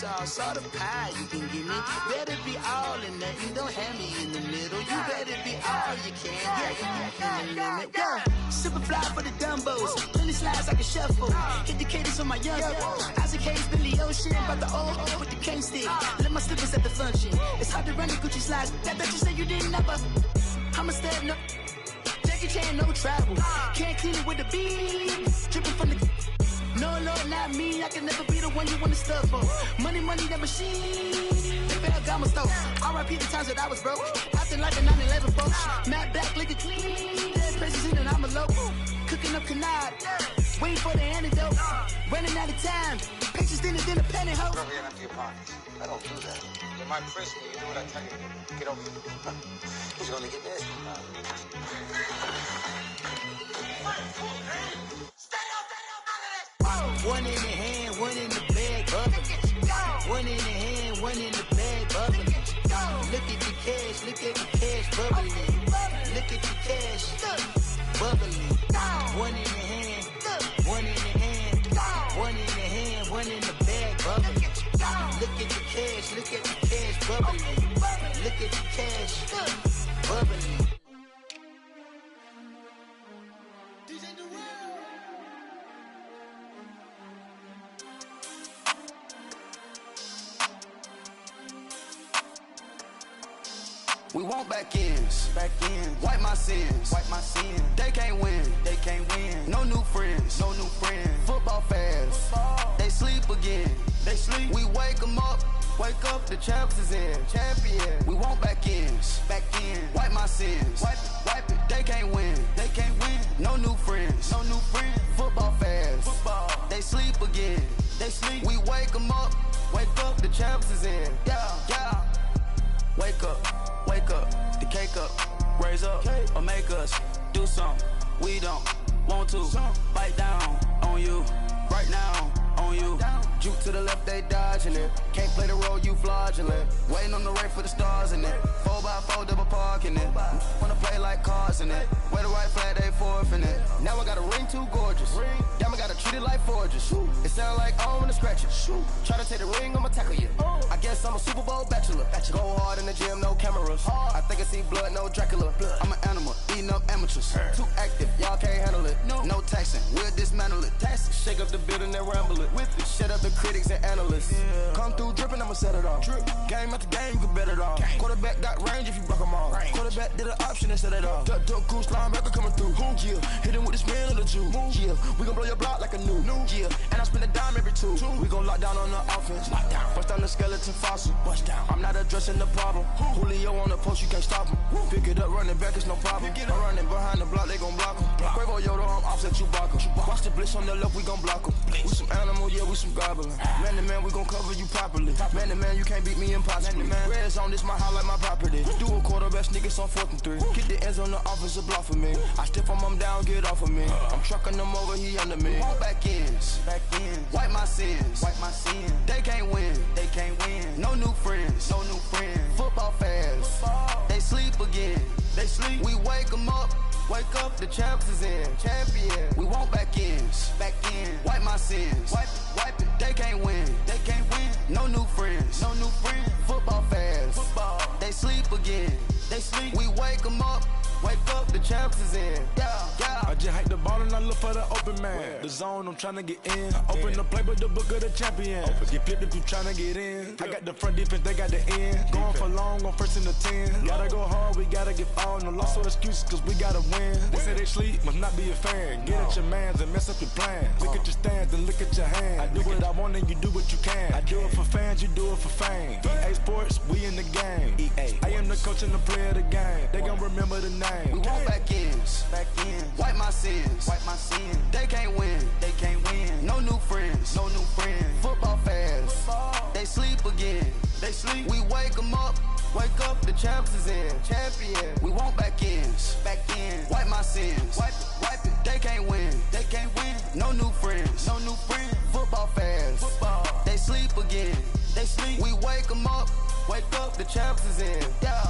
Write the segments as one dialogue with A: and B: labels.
A: sauce, all the pie you can give me. Better be all or nothing, don't have me in the middle. You better be all you can, yeah, in the limit. Yeah. Super fly for the dumbos, plenty slides like a shuffle. Hit the cadence on my young Isaac Hayes, Billy Ocean, about the old with the cane stick. Let my slippers at the function. It's hard to run the Gucci slides. That bet you say you didn't never. I'm a step no. Jackie Chan, no travel. Can't clean it with the beat. Dripping from the. No, Lord, not me. I can never be the one you wanna stuff for. Money, that machine. The Ferragamo store. R.I.P. the times that I was broke. Acting like a 9/11 folks. Matte back, looking clean. Dead presents in and I'm a local. Cooking up canard. Waiting for the antidote. Running out of time. Pictures thinner than a penny hoe.
B: Rub it into your pockets. I don't do that. You might press me. You know what I tell you. Get over here. He's gonna get this.
A: One in the hand, one in the bag, bubbling. One in the hand, one in the bag, bubbling. Look at the cash, bubbling. Look at the cash, bubbling. One in the hand, one in the hand, one in the hand, one in the bag, bubbling. Look at the cash, bubbling. Look at the cash, bubbling.
C: We want back ends, wipe my sins, They can't win, No new friends, Football fans, they sleep again, We wake them up, the champs is in, champion. We want back ends, wipe my sins, wipe it. They can't win, No new friends, Football fans, they sleep again, We wake them up, the champs is in, yeah. Wake up, the cake up, raise up, or make us do something we don't want to. Bite down on you, right now on you. Juke to the left, they dodging it. Can't play the role, you fraudulent. Waiting on the race for the stars in it. 4x4 double parking it. Wanna play like cars in it. Wear the right flag, they forfeiting it. Now I got a ring too gorgeous. Damn, I gotta treat it like forges. It sound like I wanna scratch it. Try to take the ring, I'ma tackle you. I guess I'm a Super Bowl bachelor. Go hard in the gym, no cameras. I think I see blood, no Dracula. I'm an animal, eating up amateurs. Too active, y'all can't handle it. No taxing, we'll dismantle it. Shake up the building and ramble it. Shut up the critics and analysts. Come through dripping, I'ma set it off. Game after game, you can bet it off. Quarterback got range if you block them all. Quarterback did an option and set it off. Duck goose linebacker coming through. Yeah, hit him with this man on the Jew. Yeah, we gon' blow your block like a new. Yeah, and I spend a dime every two. We gon' lock down on the offense. Bust down the skeleton fossil. I'm not addressing the problem. Julio on the post, you can't stop him. Pick it up, running back, it's no problem. I'm running behind the block, they gon' block him. Quavo Yoda, I'm offset Chewbacca. Watch the blitz on the left, we gon' block him. We some animal, yeah, we some goblin. Man to man, we gon' cover you properly. Man to man, you can't beat me impossibly. Red zone, this my highlight, my property. Do a quarterback, niggas on 4th and 3. Get the ends on the offensive block for me. I step on them down, get off of me. I'm trucking them over, he under me. Want back ends, wipe my sins, They can't win, No new friends, Football fans, they sleep again, We wake them up, the champs is in, champion. We want back ends, wipe my sins, wipe it. They can't win, No new friends, Football fans, they sleep again, We wake them up, the champs is in, yeah.
D: I just hike the ball and I look for the open man. The zone, I'm tryna get in. Open the playbook, the book of the champion. Get flipped if you tryna get in. I got the front defense, they got the end. Going for long, on 1st and the 10. Gotta go hard, we gotta get all. No loss or excuses, cause we gotta win. They say they sleep, must not be a fan. Get at your mans and mess up your plans. Look at your stands and look at your hands. I do what I want and you do what you can. I do it for fans, you do it for fame. EA Sports, we in the game. I am the coach and the player of the game. They gon' remember the name.
C: We want back ends, wipe my sins, They can't win, No new friends, Football fans, they sleep again, We wake them up, the champs is in, champion. We want back ends, wipe my sins, wipe it. They can't win, No new friends, Football fans, they sleep again, We wake them up, the champs is in, yeah.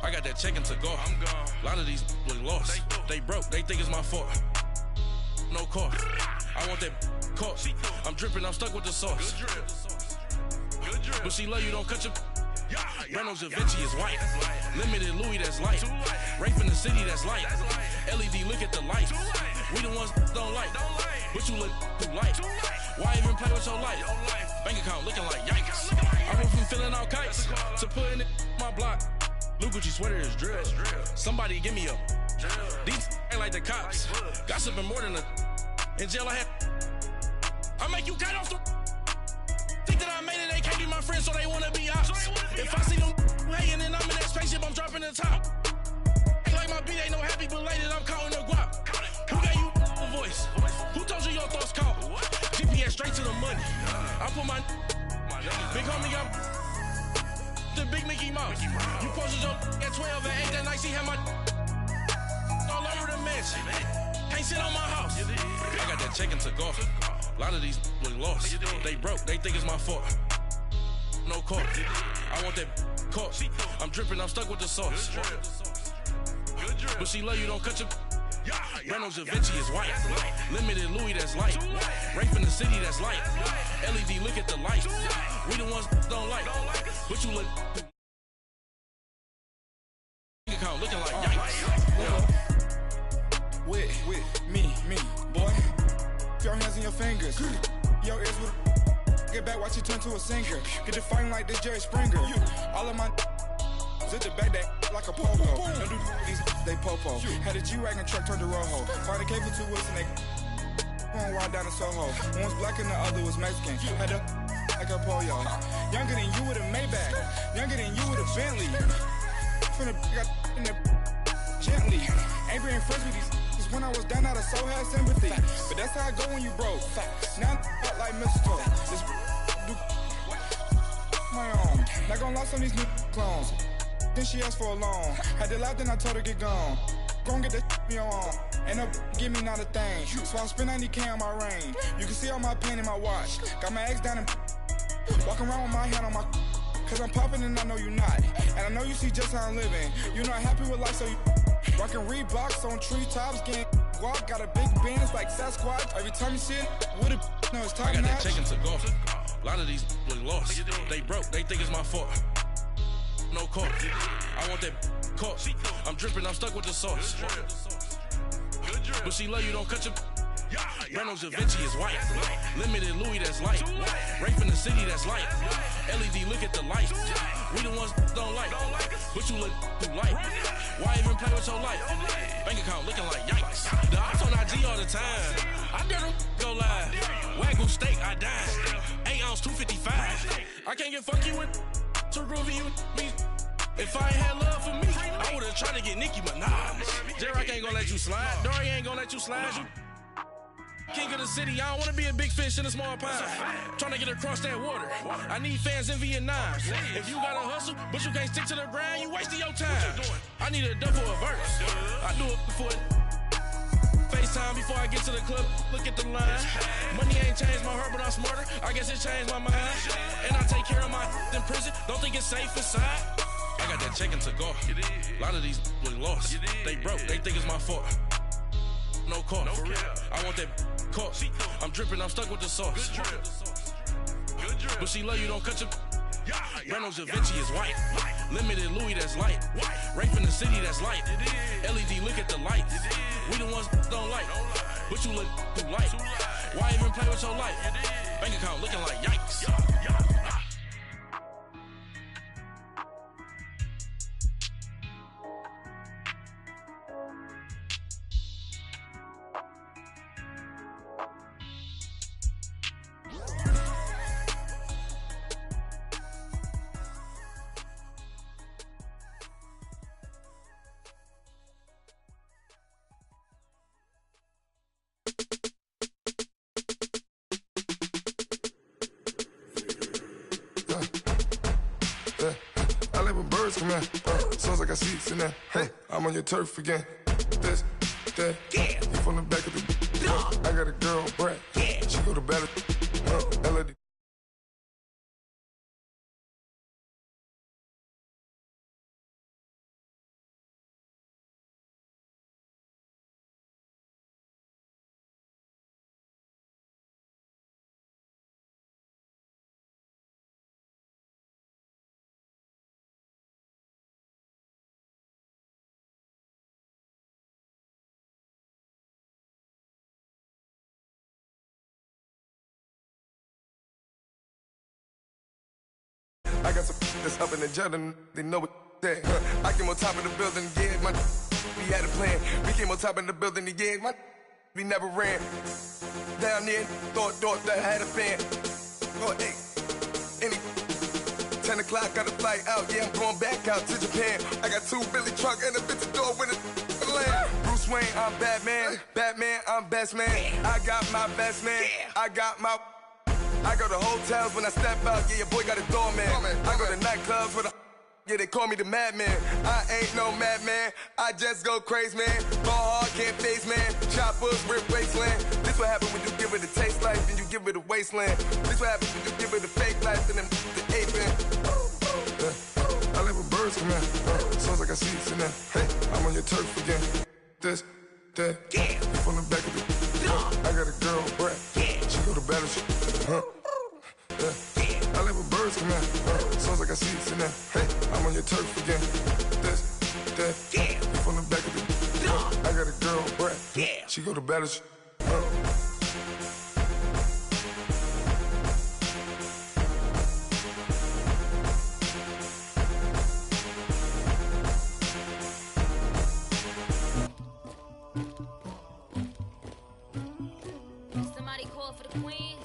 E: I got that check into go. I'm gone. A lot of these look lost. They broke. They think it's my fault. No car. I want that caught. I'm dripping. I'm stuck with the sauce. Good drip. Good drip. But she love you. Don't cut your. Reynolds Da Vinci is white. Limited Louis, that's light. Rape in the city, that's light. LED, look at the lights. We the ones don't like. But you look too light. Why even play with your life? Bank account looking like yikes. I went from filling out kites to putting it in my block. Blue Gucci sweater is drill. Somebody give me a. These ain't like the cops. Gossiping more than a. In jail I had. I make you cut off the. Think that I made it, they can't be my friends, so they wanna be ops. If I see them hanging and I'm in that spaceship, I'm dropping the top. Ain't like my beat ain't no happy belated, I'm counting the guap. Who gave you a voice? Who told you your thoughts count? GPS straight to the money. I put my big homie up. The big Mickey Mouse. You posted your at 12 and 8 that night, she had my all over the mansion. Can't sit on my house. I got that check into golf. A lot of these look lost. They broke, they think it's my fault. No car. I want that caught. I'm dripping, I'm stuck with the sauce. But she love you, don't cut your. Reynolds Da Vinci is white. Limited Louis, that's light. Rape in the city, that's light. LED, look at the lights. We the ones don't like. But you look. Account looking like yikes.
D: With me, boy. Your hands in your fingers. Your ears with. Get back, watch you turn to a singer. Get it fighting like this Jerry Springer. All of my zit the back that like a pogo. Don't do these, they popo. Had a G-Wagon truck turned to Rojo. Find a cable 2 wheels and they going wild down in Soho. One was black and the other was Mexican. Had a like a pollo. Younger than you with a Maybach. Younger than you with a Bentley. From the got in the gently. Ain't being friends with these. When I was down out of soul had sympathy. But that's how I go when you broke. Now I'm like mistletoe. This do my own. Not gonna lie on these new clones. Then she asked for a loan. Had to laugh, then I told her get gone. Gon' get that me on. Ain't no give me not a thing. So I spend 90K on my range. You can see all my pain in my watch. Got my ex down and walking around with my hand on my. Cause I'm popping and I know you not. And I know you see just how I'm living. You're not happy with life, so you rockin' Reeboks on treetops, getting walk, got a big Benz like Sasquatch. Every time you see it, with it, no, it's top
E: I got
D: notch.
E: that check into golf. A lot of these look lost. They broke, they think it's my fault. No car. I want that caught. I'm dripping, I'm stuck with the sauce. But she love you, don't cut your. Reynolds Da Vinci is white. Limited Louis, that's light. Rape in the city, that's light. LED, look at the lights. We the ones don't like. But you look too light. Why even play with your life? Bank account looking like yikes. The ops on IG all the time. I dare them go live. Wagyu steak, I died. 8 ounce, 255. I can't get funky with too groovy you me. If I ain't had love for me, I would've tried to get Nicki Minaj. J-Rock ain't gonna let you slide. Dory ain't gonna let you slide. You king of the city, I don't wanna be a big fish in a small pond. Trying to get across that water. I need fans in Vietnam. If you gotta hustle, but you can't stick to the grind, you wasting your time. I need a double a verse. I do it for FaceTime before I get to the club. Look at the line. Money ain't changed my heart, but I'm smarter. I guess it changed my mind. And I take care of my in prison. Don't think it's safe inside. I got that check into golf. A lot of these look lost. They broke, they think it's my fault. No car. I want that caught. I'm dripping, I'm stuck with the sauce. But she love you, don't cut your. Reynolds Da Vinci is white. Limited Louis, that's light. Rape in the city, that's light. LED, look at the lights. We the ones don't like. But you look too light. Why even play with your life? Bank account looking like yikes.
F: Come here, sounds like I see seats in there. Hey, I'm on your turf again. This, that, you from the back of the. I got a girl, Brad. She go to battle. LAD. I got some that's up in the jet and they know what that. I came on top of the building, yeah, my we had a plan. We came on top of the building, yeah, my we never ran. Down there, thought that had a fan. Oh, hey, any 10 o'clock, got a flight out, yeah, I'm going back out to Japan. I got 2 Billy truck and a bitch door with a land. Bruce Wayne, I'm Batman. Batman, I'm best man. I got my best man. I go to hotels when I step out, yeah, your boy got a doorman. I go to nightclubs with a yeah, they call me the madman. I ain't no madman, I just go crazy, man. Ball hard, can't face, man. Choppers, rip wasteland. This what happen when you give it a taste life and you give it a wasteland. This what happen when you give it a fake life and then the ape in. I live with birds come in. Sounds like I see it in there. Hey, I'm on your turf again. This, that, from the back of the I got a girl, Brett. She go to battle, I live with birds come in. Sounds like I see it in there. Hey, I'm on your turf again. This, that, from the back of the I got a girl, Brett. She go to battle,
G: Somebody call for the queen.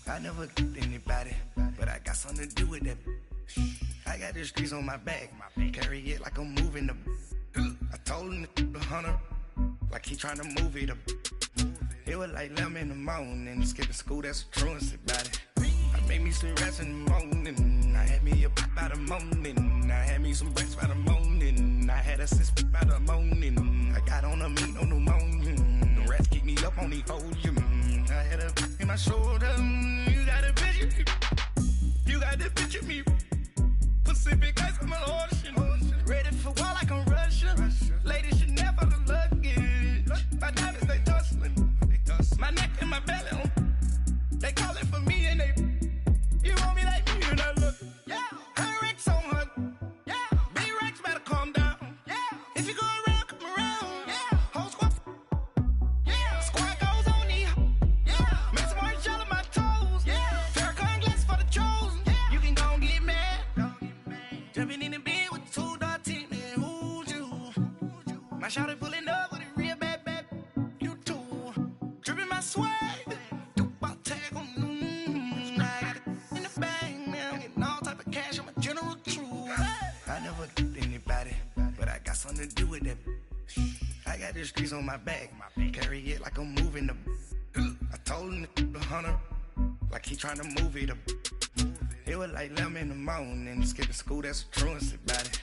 H: I never did anybody, but I got something to do with that. I got the streets on my back, carry it like I'm moving the. I told him the hunter, like he trying to move it up. It was like 11 in the morning, skipping school, that's the truancy about it. I made me some rest in the morning, I had me up by the morning, I had me some breaks by the morning, I had a sis by the morning, I got on a meat on the morning, the rats keep me up on the whole I had a in my shoulder, you got a picture, you got the picture me, Pacific ice on my ocean, ready for war like I'm Russian, ladies should never the luggage, my diamonds they tussling, my neck and my belly, they calling for me and they, you want me like me and I look, yeah, her Rex on her, yeah, big Rex better calm down, yeah, if you go around, come around, yeah, whole squad, yeah, squad goes on me, yeah, make some orange gel on my toes, yeah, Farrakhan glass for the chosen, yeah, you can go and get mad, jumping in the bed with 2 dark teeth, man, who's you, my shawty pulling up with a real bad, you too, dripping my swag, something to do with that. I got the streets on my back, carry it like I'm moving the. I told him the hunter, like he trying to move it up. It was like 11 in the morning, skipping school, that's the truancy about it.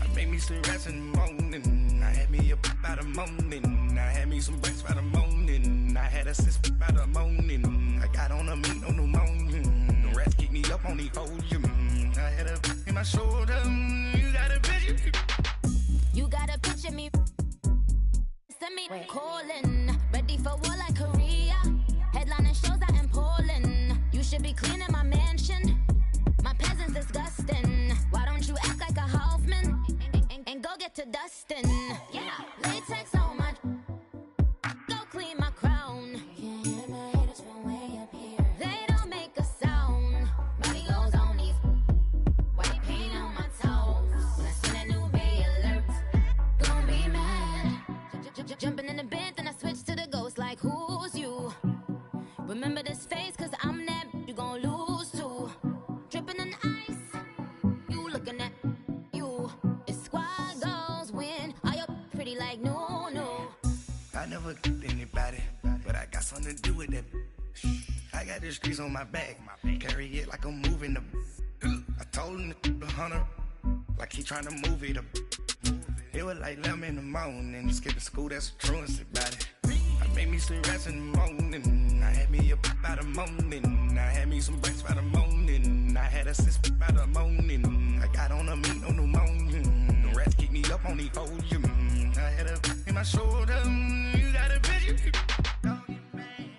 H: I made me some rest in the morning, I had me up by the morning, I had me some breaks by the morning, I had a sis by the morning, I got on a meat on the morning, the rats keep me up on the whole I had a in my shoulder, you got a picture.
G: You gotta picture me. Send me calling. Ready for war like Korea. Headlining shows out in Poland. You should be cleaning my mansion. My peasants disgusting. Why don't you act like a Hoffman and go get to dustin'? Yeah, latex on my. Go clean my crown. Can't hear my haters from way up here. They don't make a sound. Body goes on these. White paint on my toes. When I send a new bay alert. Jumping in the bed, then I switch to the ghost like who's you? Remember this face, cause I'm that you gon' lose too. Dripping in ice, you looking at you. It's squad goals win, are you pretty like no.
H: I never did anybody, but I got something to do with that. I got the streets on my back, carry it like I'm moving the. I told him the hunter, like he trying to move it up. It was like 11 in the morning, skipping school, that's the truancy about it. I made me some rest in the morning, I had me up by the morning, I had me some breaks by the morning, I had a sis by the morning, I got on a meat on the morning, the rats keep me up on the whole I had a in my shoulder, you got a picture,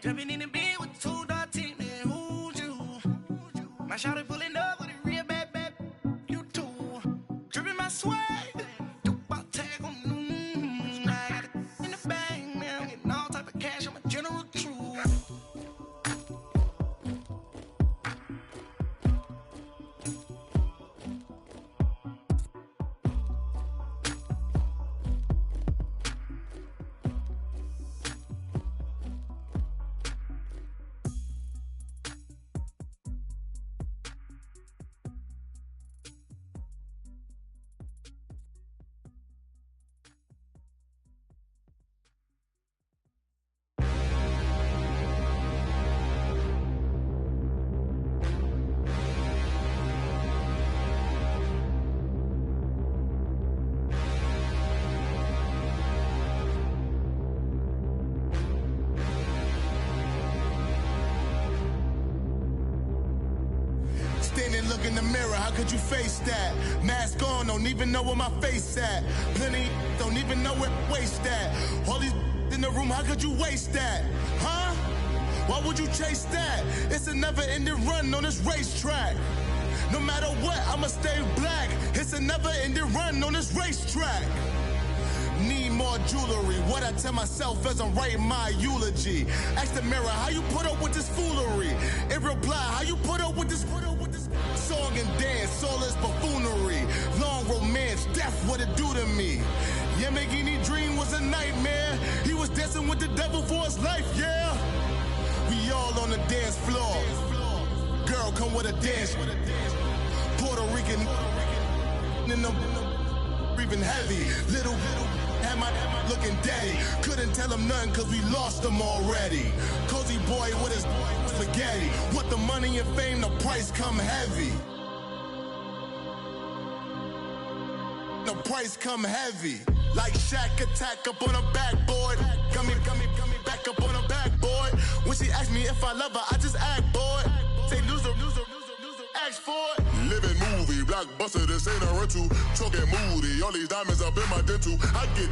H: jumping in the bed with 2 dark teeth, man, who's you? My shawty pulling up with a real bad, you too, dripping my swag.
I: can't look in the mirror, how could you face that? Mask on, don't even know where my face at. Plenty don't even know where waist at. All these in the room, how could you waste that? Huh? Why would you chase that? It's a never-ending run on this racetrack. No matter what, I'ma stay black. It's a never-ending run on this racetrack. Need more jewelry. What I tell myself as I'm writing my eulogy. Ask the mirror, how you put up with this foolery? It reply, how you put up with this song and dance, soulless buffoonery. Long romance, death, what it do to me? Yamagini dream was a nightmare. He was dancing with the devil for his life, yeah. We all on the dance floor. Girl, come with a dance. Puerto Rican in the breathing heavy. Little had my looking daddy. Couldn't tell him nothing cause we lost him already. Cozy boy with his spaghetti. With the money and fame, the price come heavy. The price come heavy. Like Shaq attack up on a backboard. Got me back up on a backboard. When she asked me if I love her, I just act bored. Say loser, ask for it.
J: Living movie, blockbuster, this ain't a rental. Talking moody, all these diamonds up in my dental. I get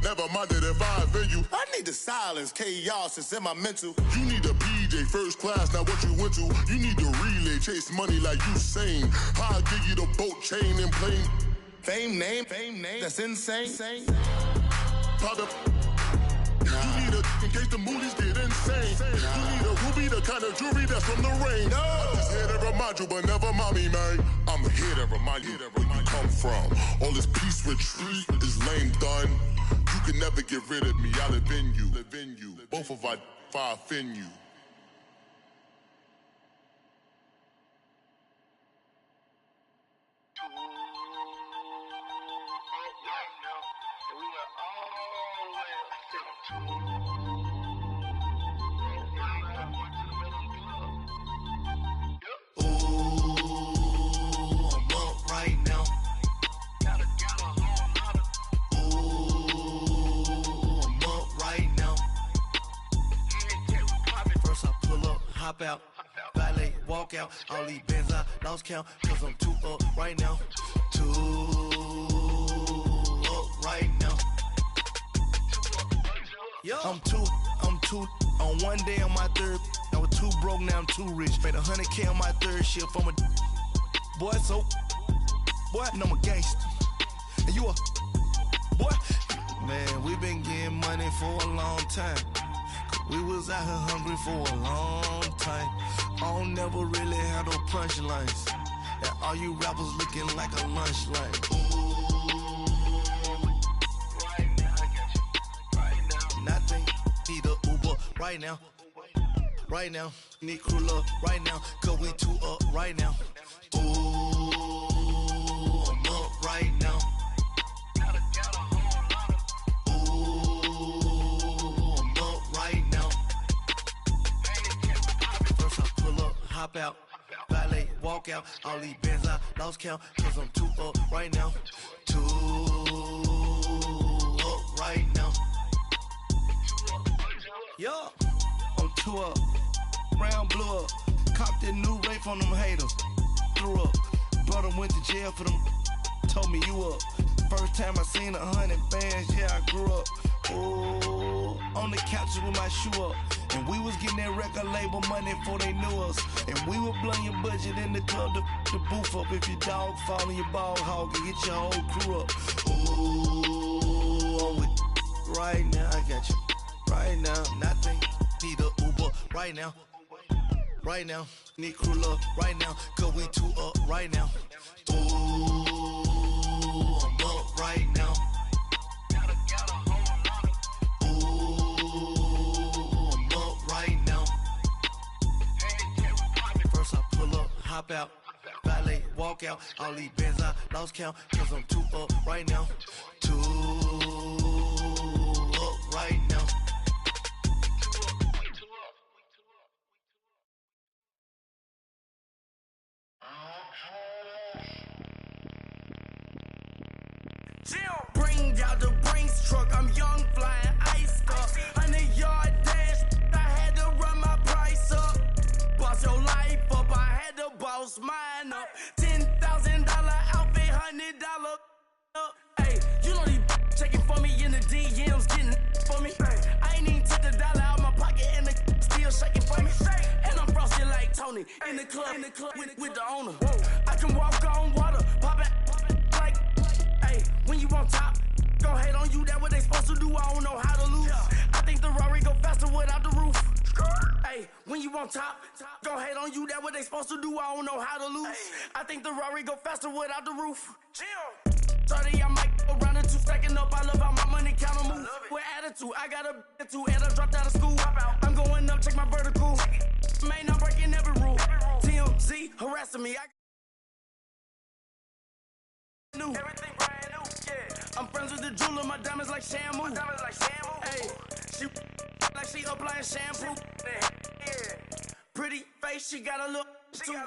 J: never minded if I offend you.
I: I need the silence, chaos is in my mental.
J: You need a PJ first class, not what you went to. You need the relay, chase money like you sane. I'll give you the boat chain and plane.
I: Fame name, that's insane.
J: Pop up. You need a in case the movies get insane. You need a ruby, the kind of jewelry that's from the rain. No. I'm just here to remind you, but never mommy, man. I'm here to remind you where you come from. All this peace retreat is lame done. You can never get rid of me. I live in you. Both of I offend you.
H: Hop out, valet, walk out. All these Benz I lost count, cause I'm too up right now. Too up right now. Yo. I'm too on one day on my third. I was too broke, now I'm too rich. Made 100K on my third shift from a boy, so boy, and I'm a gangster. And you a boy. Man, we been getting money for a long time. We was out here hungry for a long time. I don't never really have no punchlines. And all you rappers looking like a lunch line. Right now, I got you. Right now. Nothing. Need a Uber right now. Right now. Need crew up right now. Cause we too up right now. Ooh, I'm up right now. Hop out, valet, walk out. All these Benz I lost count, cause I'm too up right now. Too up right now. Yo, I'm too up. Round blew up. Copped that new rape on them haters. Threw up. Brother went to jail for them. Told me you up. First time I seen 100 bands, yeah, I grew up. Oh, on the couches with my shoe up. And we was getting that record label money before they knew us. And we would blow your budget in the club to boof up. If your dog fall in your ball hog and get your whole crew up. Ooh, I'm with right now, I got you. Right now, nothing. Need a Uber right now. Right now, need crew up right now. Cause we too up right now. Ooh, I'm up right now. Hop out, valet, walk out. All these Benz I lost count, cause I'm too up right now. Too up right now.
K: Bring out the Brinks truck, I'm young, flying iced up. 100-yard dash, I had to run my price up. Boss your life up, I had to boss mine up. in the club with the owner. I can walk on water, pop it like, hey, when you on top, gon' hate on you, that what they supposed to do, I don't know how to lose. I think the Rari go faster without the roof. Hey, when you on top, gon' hate on you, that what they supposed to do, I don't know how to lose. I think the Rari go faster without the roof. 30, I might go round and two, stacking up, I love how my money count on move. With attitude, I got a two, and I dropped out of school. I'm going up, check my vertical. Man, I'm breaking every rule. TMZ harassing me. Everything brand new, yeah. I'm friends with the jeweler, my diamonds like Shamu. Hey, she like she applying shampoo. Yeah. Pretty face, she got a look. Yeah.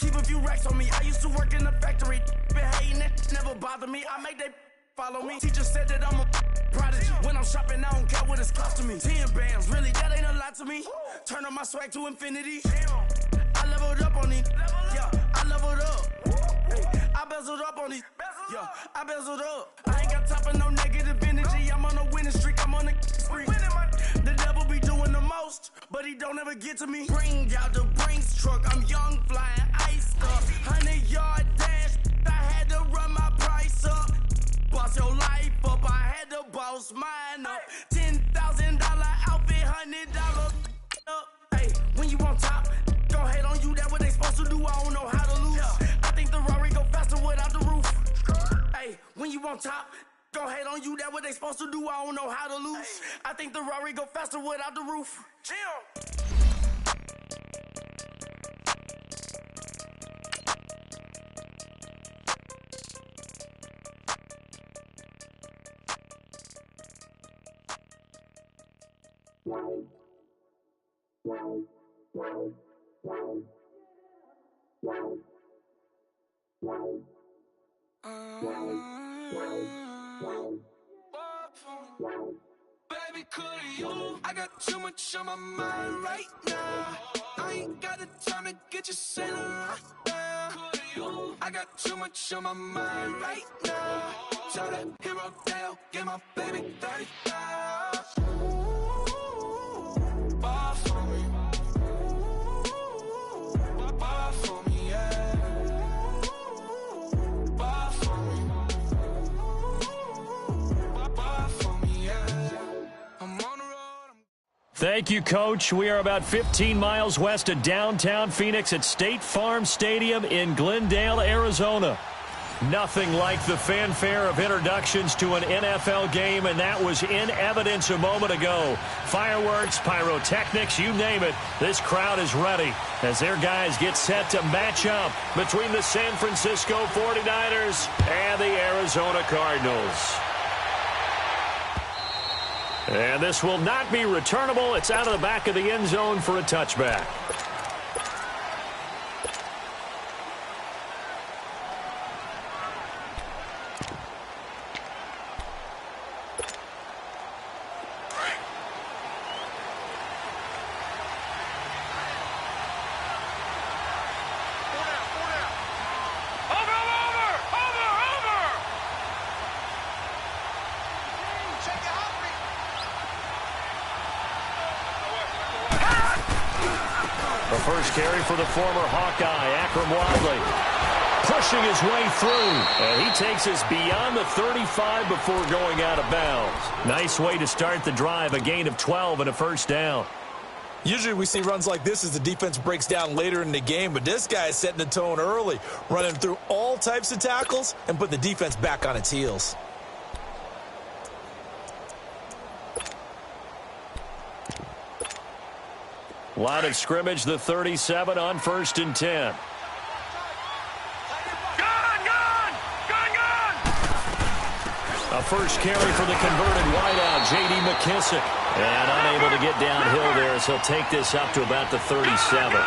K: Keep a few racks on me. I used to work in the factory. Been hating it, never bother me. I make they follow me. Teacher said that I'm a prodigy. When I'm shopping, I don't care what it's costing me. 10 bands, really, that ain't a lot to me. Turn up my swag to infinity. I leveled up on these. Yeah, I leveled up. Hey, I bezeled up on these. Yeah, I bezeled up. I ain't got time for no negative energy. I'm on a winning streak. I'm on a spree. The devil be doing the most, but he don't ever get to me. Bring out the Brinks truck. I'm young, flying ice up. 100-yard dash. I had to run my price up. Boss your life up. I had to boss mine up. $10,000 outfit, $100 up. Hey, when you on top, gon' hate on you. That what they supposed to do. I don't know how to lose. I think the Rari go faster without the roof. Hey, when you on top, gon' hate on you. That what they supposed to do. I don't know how to lose. I think the Rari go faster without the roof.
C: Baby, could you? I got too much on my mind right now. I ain't got the time to get you sailing right now. I got too much on my mind right now. Tell that hero Dale, get my baby 30,000. Bar for me. Bar for me, yeah. Bar for me. Bar for me, yeah. I'm on the road.
L: Thank you, Coach. We are about 15 miles west of downtown Phoenix at State Farm Stadium in Glendale, Arizona. Nothing like the fanfare of introductions to an NFL game, and that was in evidence a moment ago. Fireworks, pyrotechnics, you name it. This crowd is ready as their guys get set to match up between the San Francisco 49ers and the Arizona Cardinals. And this will not be returnable. It's out of the back of the end zone for a touchback. The first carry for the former Hawkeye, Akram Wadley, pushing his way through. And he takes us beyond the 35 before going out of bounds. Nice way to start the drive, a gain of 12 and a first down.
M: Usually we see runs like this as the defense breaks down later in the game, but this guy is setting the tone early, running through all types of tackles and put the defense back on its heels.
L: Line of scrimmage, the 37 on 1st and 10. A first carry for the converted wideout, J.D. McKissick. And unable to get downhill there, so he'll take this up to about the 37.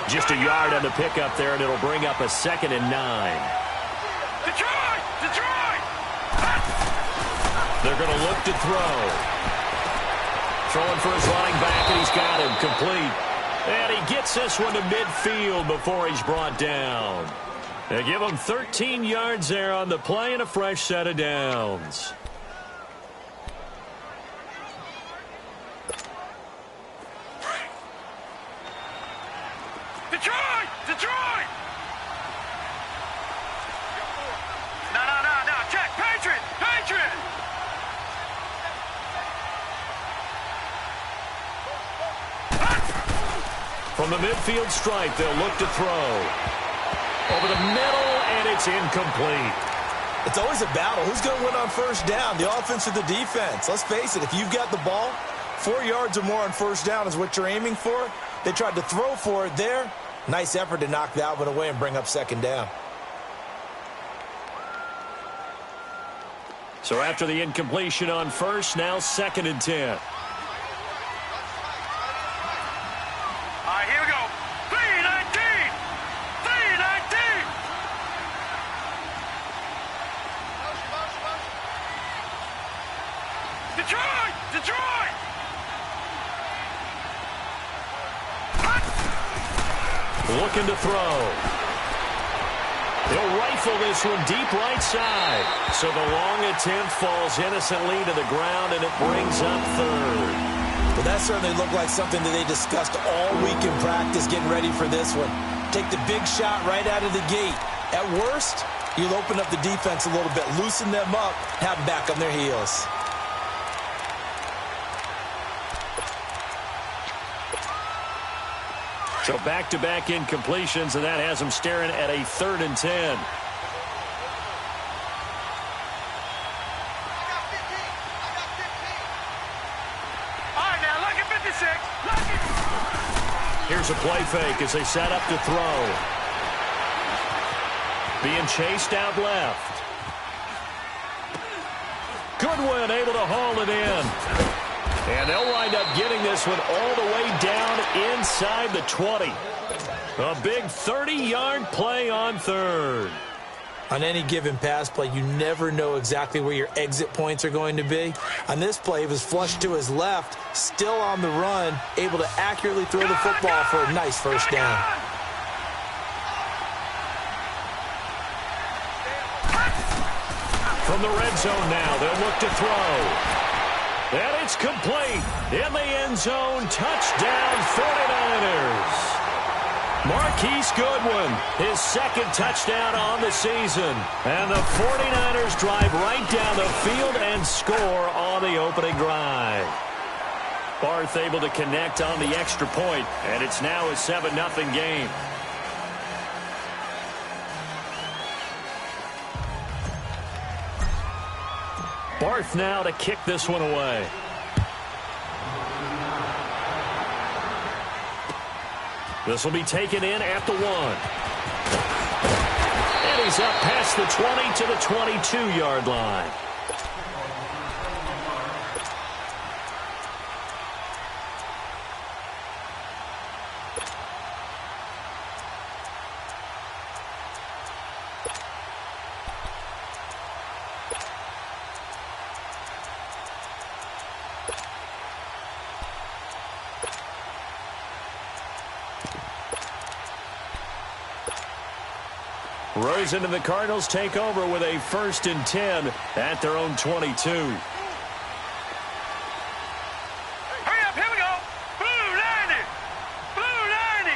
L: Just a yard on the pickup there, and it'll bring up a 2nd and 9. Detroit! They're going to look to throw. Throwing for his running back, and he's got him complete. And he gets this one to midfield before he's brought down. They give him 13 yards there on the play and a fresh set of downs. From the midfield stripe, they'll look to throw. Over the middle, and it's incomplete.
M: It's always a battle. Who's going to win on first down, the offense or the defense? Let's face it, if you've got the ball, 4 yards or more on first down is what you're aiming for. They tried to throw for it there. Nice effort to knock that one away and bring up second down.
L: So after the incompletion on first, now 2nd and 10.
K: All right, here we go. 3-19! 3-19! Detroit! Detroit!
L: Looking to throw. He'll rifle this one deep right side. So the long attempt falls innocently to the ground, and it brings up 3rd.
M: Well, that certainly looked like something that they discussed all week in practice getting ready for this one. Take the big shot right out of the gate. At worst, you'll open up the defense a little bit, loosen them up, have them back on their heels.
L: So back-to-back incompletions, and that has them staring at a 3rd and 10.
K: All right, now, look at 56. Look at...
L: Here's a play fake as they set up to throw. Being chased out left. Goodwin able to haul it in. And they'll wind up getting this one all the way down inside the 20. A big 30-yard play on 3rd.
M: On any given pass play, you never know exactly where your exit points are going to be. On this play, he was flushed to his left, still on the run, able to accurately throw the football for a nice first down.
L: From the red zone now, they'll look to throw. And it's complete. In the end zone, touchdown 49ers. Marquise Goodwin, his 2nd touchdown on the season. And the 49ers drive right down the field and score on the opening drive. Barth able to connect on the extra point, and it's now a 7-0 game. Barth now to kick this one away. This will be taken in at the 1. And he's up past the 20 to the 22-yard line. Rosen and the Cardinals take over with a 1st and 10 at their own 22.
K: Hurry up, here we go. Blue 90. Blue 90.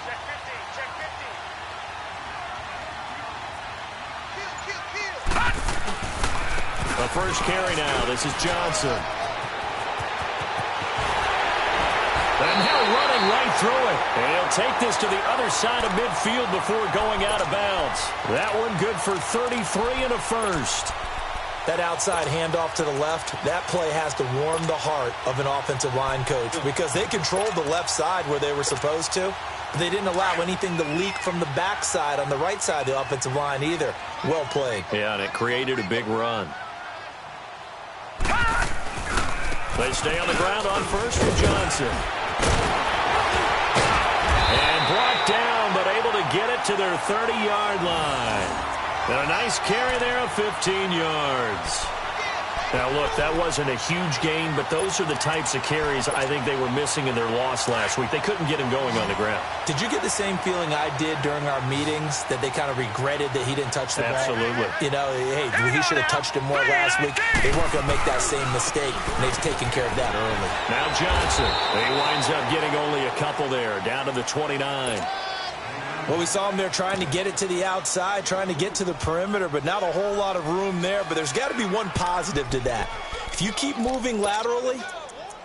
K: Check 15, check 15.
L: The first carry now. This is Johnson. And he'll run it right through it. And he'll take this to the other side of midfield before going out of bounds. That one good for 33 and a first.
M: That outside handoff to the left, that play has to warm the heart of an offensive line coach because they controlled the left side where they were supposed to. But they didn't allow anything to leak from the backside on the right side of the offensive line either. Well played.
L: Yeah, and it created a big run. They stay on the ground on first from Johnson. And brought down, but able to get it to their 30-yard line. And a nice carry there of 15 yards. Now, look, that wasn't a huge gain, but those are the types of carries I think they were missing in their loss last week. They couldn't get him going on the ground.
M: Did you get the same feeling I did during our meetings, that they kind of regretted that he didn't touch the ball?
L: Absolutely.
M: You know, hey, he should have touched him more last week. They weren't going to make that same mistake, and they've taken care of that early.
L: Now Johnson. He winds up getting only a couple there, down to the 29.
M: Well, we saw him there trying to get it to the outside, trying to get to the perimeter, but not a whole lot of room there. But there's got to be one positive to that. If you keep moving laterally,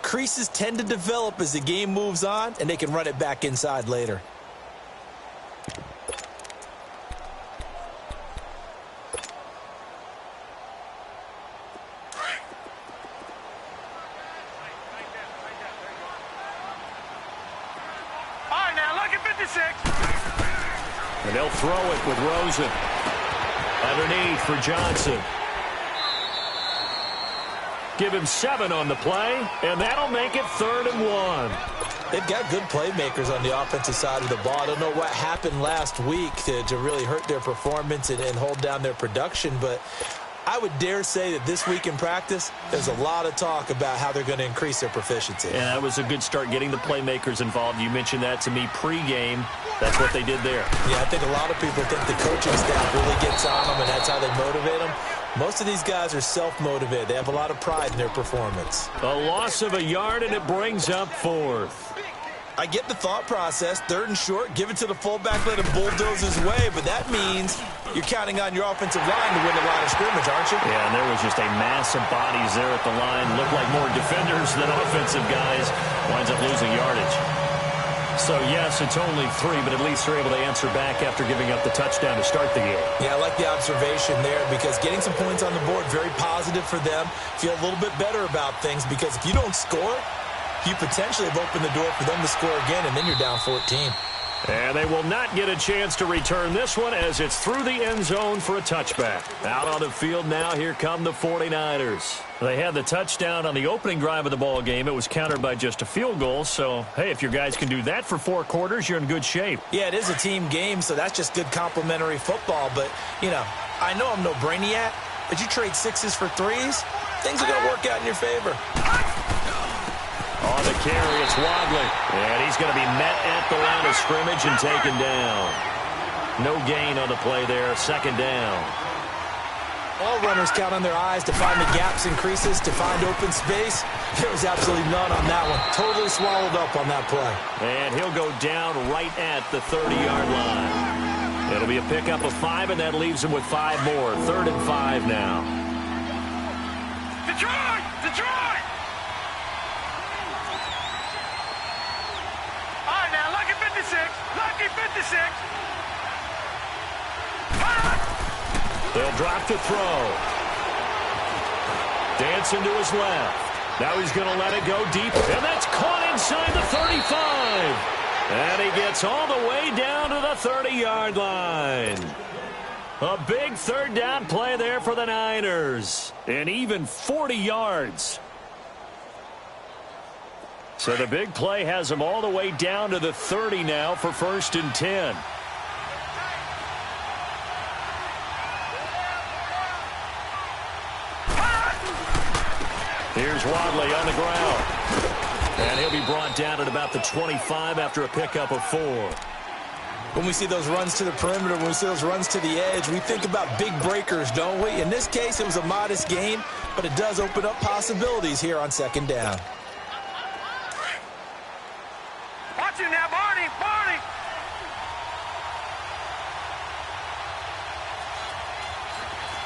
M: creases tend to develop as the game moves on, and they can run it back inside later.
L: And they'll throw it with Rosen. Underneath for Johnson. Give him 7 on the play, and that'll make it 3rd and 1.
M: They've got good playmakers on the offensive side of the ball. I don't know what happened last week to really hurt their performance and hold down their production, but I would dare say that this week in practice, there's a lot of talk about how they're going to increase their proficiency.
L: Yeah, that was a good start getting the playmakers involved. You mentioned that to me pregame. That's what they did there.
M: Yeah, I think a lot of people think the coaching staff really gets on them, and that's how they motivate them. Most of these guys are self-motivated. They have a lot of pride in their performance.
L: A loss of a yard, and it brings up 4th.
M: I get the thought process. 3rd and short, give it to the fullback, let him bulldoze his way, but that means you're counting on your offensive line to win the line of scrimmage, aren't you?
L: Yeah, and there was just a mass of bodies there at the line. Looked like more defenders than offensive guys. Winds up losing yardage. So, yes, it's only 3, but at least they're able to answer back after giving up the touchdown to start the game.
M: Yeah, I like the observation there because getting some points on the board, very positive for them. Feel a little bit better about things because if you don't score, you potentially have opened the door for them to score again, and then you're down 14.
L: And they will not get a chance to return this one as it's through the end zone for a touchback. Out on the field now, here come the 49ers. They had the touchdown on the opening drive of the ball game. It was countered by just a field goal. So, hey, if your guys can do that for 4 quarters, you're in good shape.
M: Yeah, it is a team game, so that's just good complimentary football. But, you know, I know I'm no brainiac, but you trade 6s for 3s, things are going to work out in your favor.
L: On the carry, it's Wadley. And he's going to be met at the line of scrimmage and taken down. No gain on the play there, 2nd down.
M: All runners count on their eyes to find the gaps and creases, to find open space. There was absolutely none on that one. Totally swallowed up on that play.
L: And he'll go down right at the 30-yard line. It'll be a pickup of 5, and that leaves him with 5 more. 3rd and 5 now.
K: Detroit! Detroit! All right, now, lucky 56. Lucky 56.
L: They'll drop to throw. Dancing to his left. Now he's going to let it go deep. And that's caught inside the 35. And he gets all the way down to the 30-yard line. A big 3rd down play there for the Niners. And even 40 yards. So the big play has him all the way down to the 30 now for 1st and 10. Here's Wadley on the ground. And he'll be brought down at about the 25 after a pickup of 4.
M: When we see those runs to the perimeter, when we see those runs to the edge, we think about big breakers, don't we? In this case, it was a modest gain, but it does open up possibilities here on 2nd down.
K: Watch it now, Barney! Barney!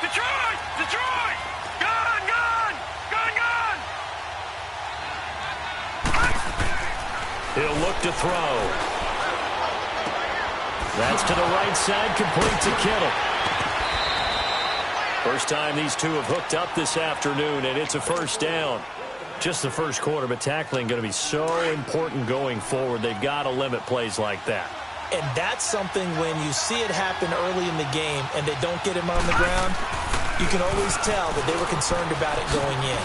K: Detroit! Detroit! Gun! Gun! Gun! Gun!
L: He'll look to throw. That's to the right side, complete to Kittle. First time these two have hooked up this afternoon, and it's a 1st down. Just the 1st quarter, but tackling going to be so important going forward. They've got to limit plays like that.
M: And that's something when you see it happen early in the game and they don't get him on the ground, you can always tell that they were concerned about it going in.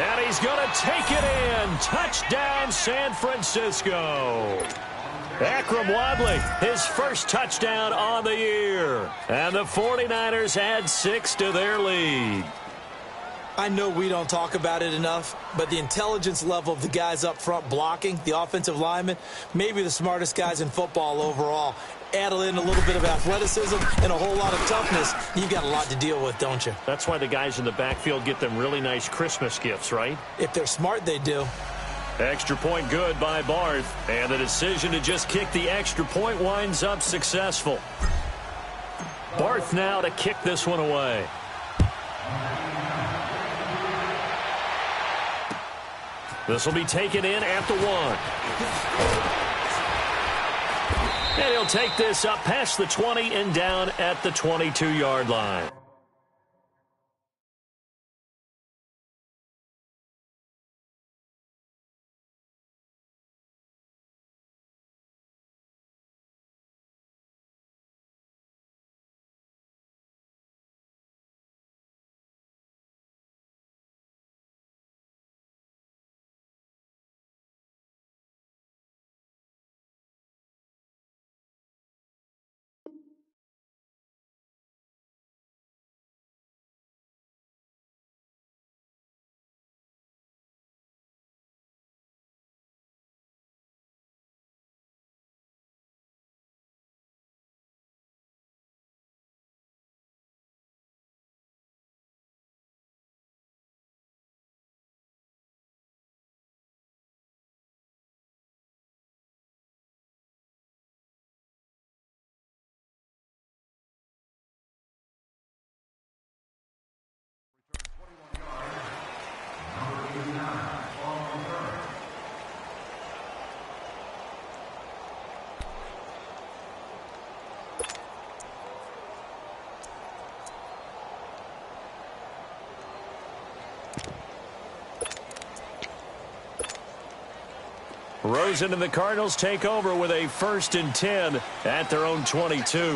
L: And he's going to take it in. Touchdown, San Francisco. Akram Wadley, his 1st touchdown on the year. And the 49ers add 6 to their lead.
M: I know we don't talk about it enough, but the intelligence level of the guys up front blocking, the offensive linemen, maybe the smartest guys in football overall. Add in a little bit of athleticism and a whole lot of toughness, you've got a lot to deal with, don't you?
L: That's why the guys in the backfield get them really nice Christmas gifts, right?
M: If they're smart, they do.
L: Extra point good by Barth, and the decision to just kick the extra point winds up successful. Barth now to kick this one away. This will be taken in at the 1. And he'll take this up past the 20 and down at the 22-yard line. Rosen and the Cardinals take over with a 1st and 10 at their own 22.
N: All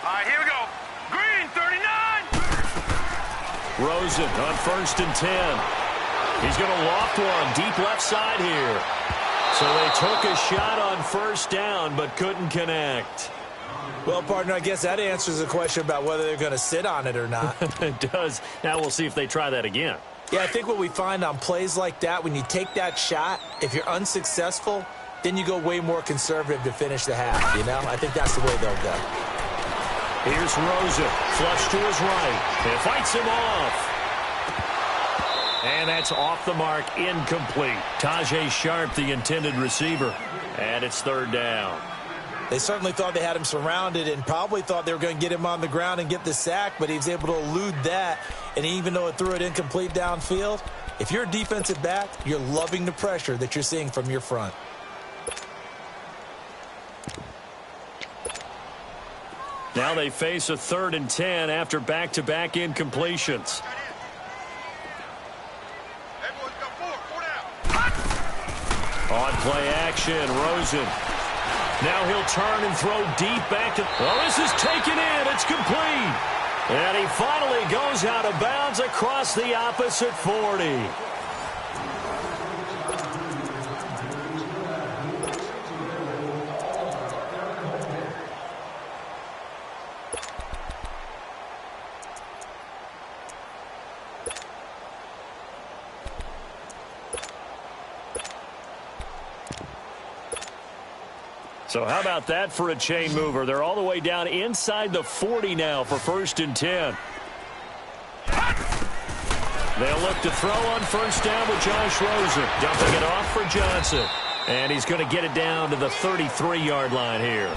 N: right, here we go. Green, 39.
L: Rosen on 1st and 10. He's going to loft one deep left side here. So they took a shot on 1st down but couldn't connect.
M: Well, partner, I guess that answers the question about whether they're going to sit on it or not.
L: It does. Now we'll see if they try that again.
M: Yeah, I think what we find on plays like that, when you take that shot, if you're unsuccessful, then you go way more conservative to finish the half, you know? I think that's the way they'll go.
L: Here's Rosen, flush to his right. It fights him off. And that's off the mark, incomplete. Tajay Sharp, the intended receiver. And it's 3rd down.
M: They certainly thought they had him surrounded and probably thought they were going to get him on the ground and get the sack, but he was able to elude that. And even though it threw it incomplete downfield, if you're a defensive back, you're loving the pressure that you're seeing from your front.
L: Now they face a 3rd and 10 after back-to-back incompletions. On play action, Rosen. Now he'll turn and throw deep back to... Oh, this is taken in. It's complete. And he finally goes out of bounds across the opposite 40. So how about that for a chain mover? They're all the way down inside the 40 now for 1st and 10. They'll look to throw on 1st down with Josh Rosen. Dumping it off for Johnson. And he's going to get it down to the 33-yard line here.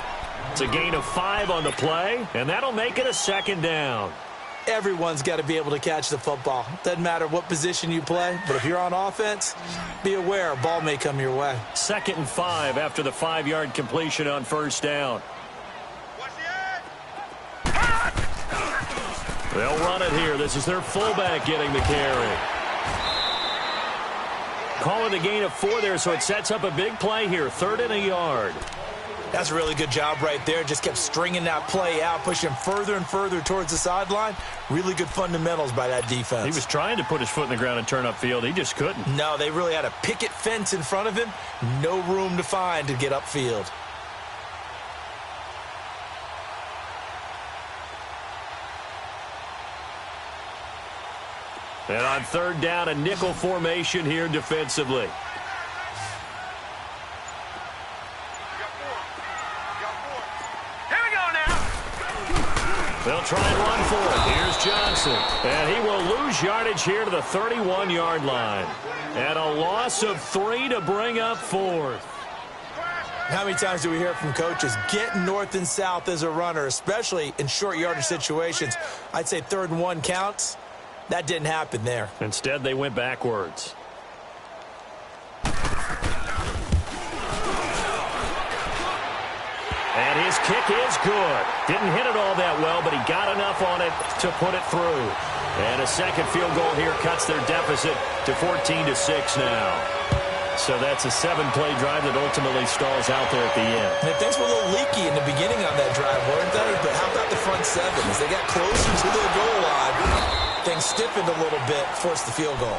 L: It's a gain of 5 on the play, and that'll make it a 2nd down.
M: Everyone's got to be able to catch the football. Doesn't matter what position you play, but if you're on offense, be aware a ball may come your way.
L: 2nd and 5 after the 5-yard completion on 1st down. They'll run it here. This is their fullback getting the carry. Calling the gain of 4 there, so it sets up a big play here. 3rd and a yard.
M: That's a really good job right there. Just kept stringing that play out, pushing further and further towards the sideline. Really good fundamentals by that defense.
L: He was trying to put his foot in the ground and turn upfield. He just couldn't.
M: No, they really had a picket fence in front of him. No room to find to get upfield.
L: And on 3rd down, a nickel formation here defensively. They'll try and run for it. Here's Johnson. And he will lose yardage here to the 31-yard line. And a loss of 3 to bring up 4th.
M: How many times do we hear from coaches getting north and south as a runner, especially in short yardage situations? I'd say 3rd and 1 counts. That didn't happen there.
L: Instead, they went backwards. And his kick is good. Didn't hit it all that well, but he got enough on it to put it through. And a second field goal here cuts their deficit to 14-6 now. So that's a 7-play drive that ultimately stalls out there at the end.
M: And things were a little leaky in the beginning on that drive, weren't they? But how about the front seven? As they got closer to their goal line, things stiffened a little bit, forced the field goal.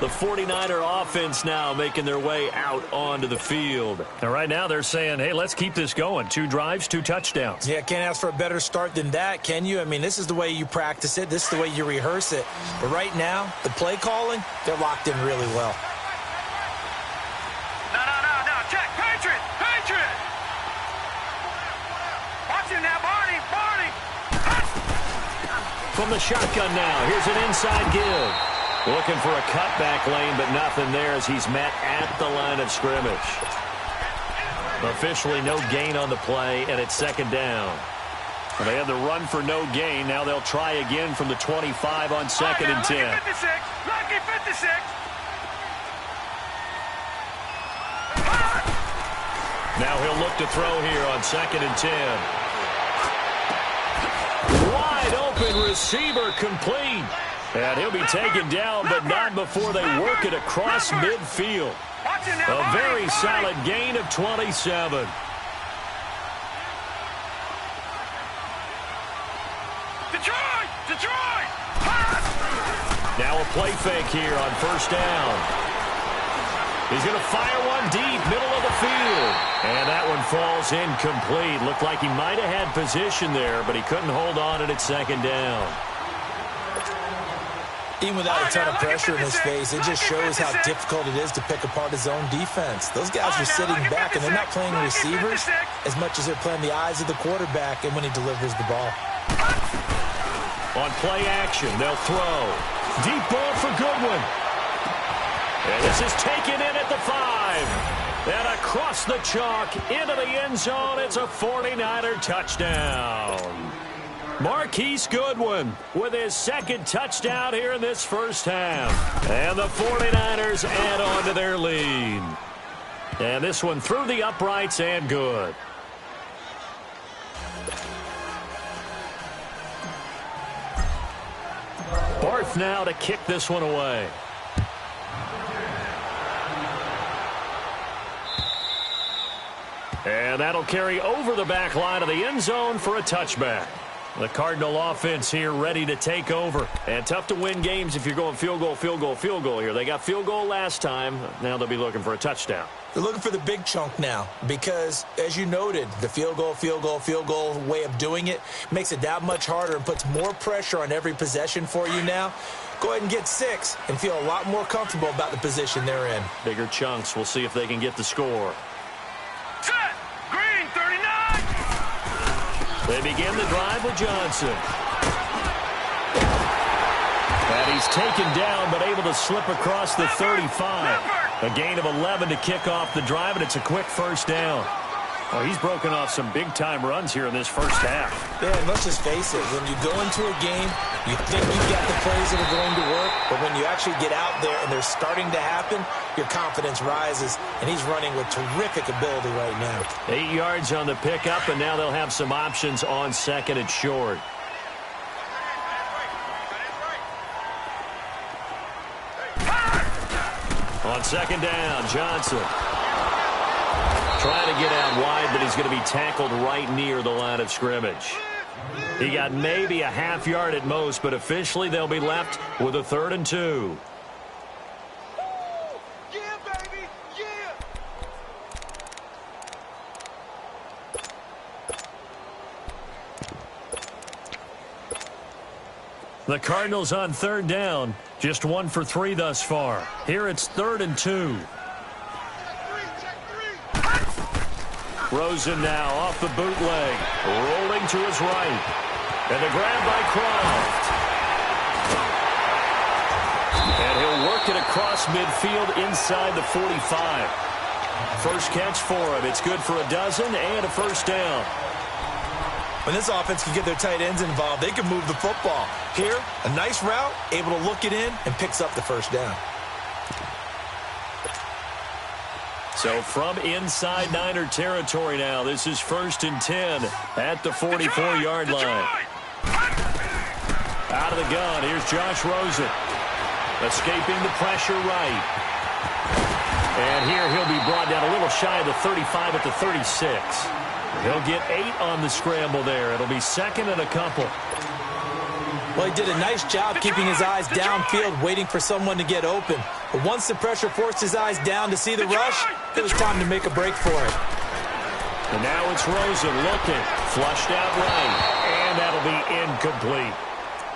L: The 49er offense now making their way out onto the field. And right now they're saying, hey, let's keep this going. 2 drives, 2 touchdowns.
M: Yeah, can't ask for a better start than that, can you? I mean, this is the way you practice it. This is the way you rehearse it. But right now, the play calling, they're locked in really well.
N: No, check, Patriot! Watch him now, Barney!
L: From the shotgun now, here's an inside give. Looking for a cutback lane, but nothing there as he's met at the line of scrimmage. Officially no gain on the play, and it's second down. Well, they had the run for no gain. Now they'll try again from the 25 on second and 10.
N: Lucky 56!
L: Now he'll look to throw here on second and 10. Wide open receiver complete. And he'll be taken down, but not before they work it across midfield. A very solid gain of 27.
N: Detroit!
L: Now a play fake here on first down. He's going to fire one deep, middle of the field. And that one falls incomplete. Looked like he might have had position there, but he couldn't hold on at second down.
M: Even without a ton of pressure in his face, it just shows how difficult it is to pick apart his own defense. Those guys are sitting back, and they're not playing receivers as much as they're playing the eyes of the quarterback and when he delivers the ball.
L: On play action, they'll throw. Deep ball for Goodwin. And this is taken in at the 5. And across the chalk into the end zone, it's a 49er touchdown. Marquise Goodwin with his second touchdown here in this first half. And the 49ers add on to their lead. And this one through the uprights and good. Barth now to kick this one away. And that'll carry over the back line of the end zone for a touchback. The Cardinal offense here ready to take over. And tough to win games if you're going field goal here. They got field goal last time. Now they'll be looking for a touchdown.
M: They're looking for the big chunk now because, as you noted, the field goal way of doing it makes it that much harder and puts more pressure on every possession for you now. Go ahead and get 6 and feel a lot more comfortable about the position they're in.
L: Bigger chunks. We'll see if they can get the score.
N: Set! Green, 39!
L: They begin the drive with Johnson. And he's taken down but able to slip across the 35. A gain of 11 to kick off the drive, and it's a quick first down. Well, he's broken off some big-time runs here in this first half.
M: Yeah, and let's just face it. When you go into a game, you think you've got the plays that are going to work, but when you actually get out there and they're starting to happen, your confidence rises, and he's running with terrific ability right now.
L: 8 yards on the pickup, and now they'll have some options on second and short. On second down, Johnson. Trying to get out wide, but he's going to be tackled right near the line of scrimmage. He got maybe a half yard at most, but officially they'll be left with a 3rd and 2. The Cardinals on 3rd down. Just 1 for 3 thus far. Here it's 3rd and 2. Rosen now off the bootleg. Rolling to his right. And the grab by Croft. And he'll work it across midfield inside the 45. First catch for him. It's good for a dozen and a first down.
M: When this offense can get their tight ends involved, they can move the football. Here, a nice route, able to look it in, and picks up the first down.
L: So from inside Niner territory now, this is 1st and 10 at the 44-yard line. Out of the gun, here's Josh Rosen. Escaping the pressure right. And here he'll be brought down a little shy of the 35 at the 36. He'll get 8 on the scramble there. It'll be 2nd and a couple.
M: Well, he did a nice job keeping his eyes downfield, waiting for someone to get open. But once the pressure forced his eyes down to see the rush, it was time to make a break for it.
L: And now it's Rosen looking, flushed out right, and that'll be incomplete.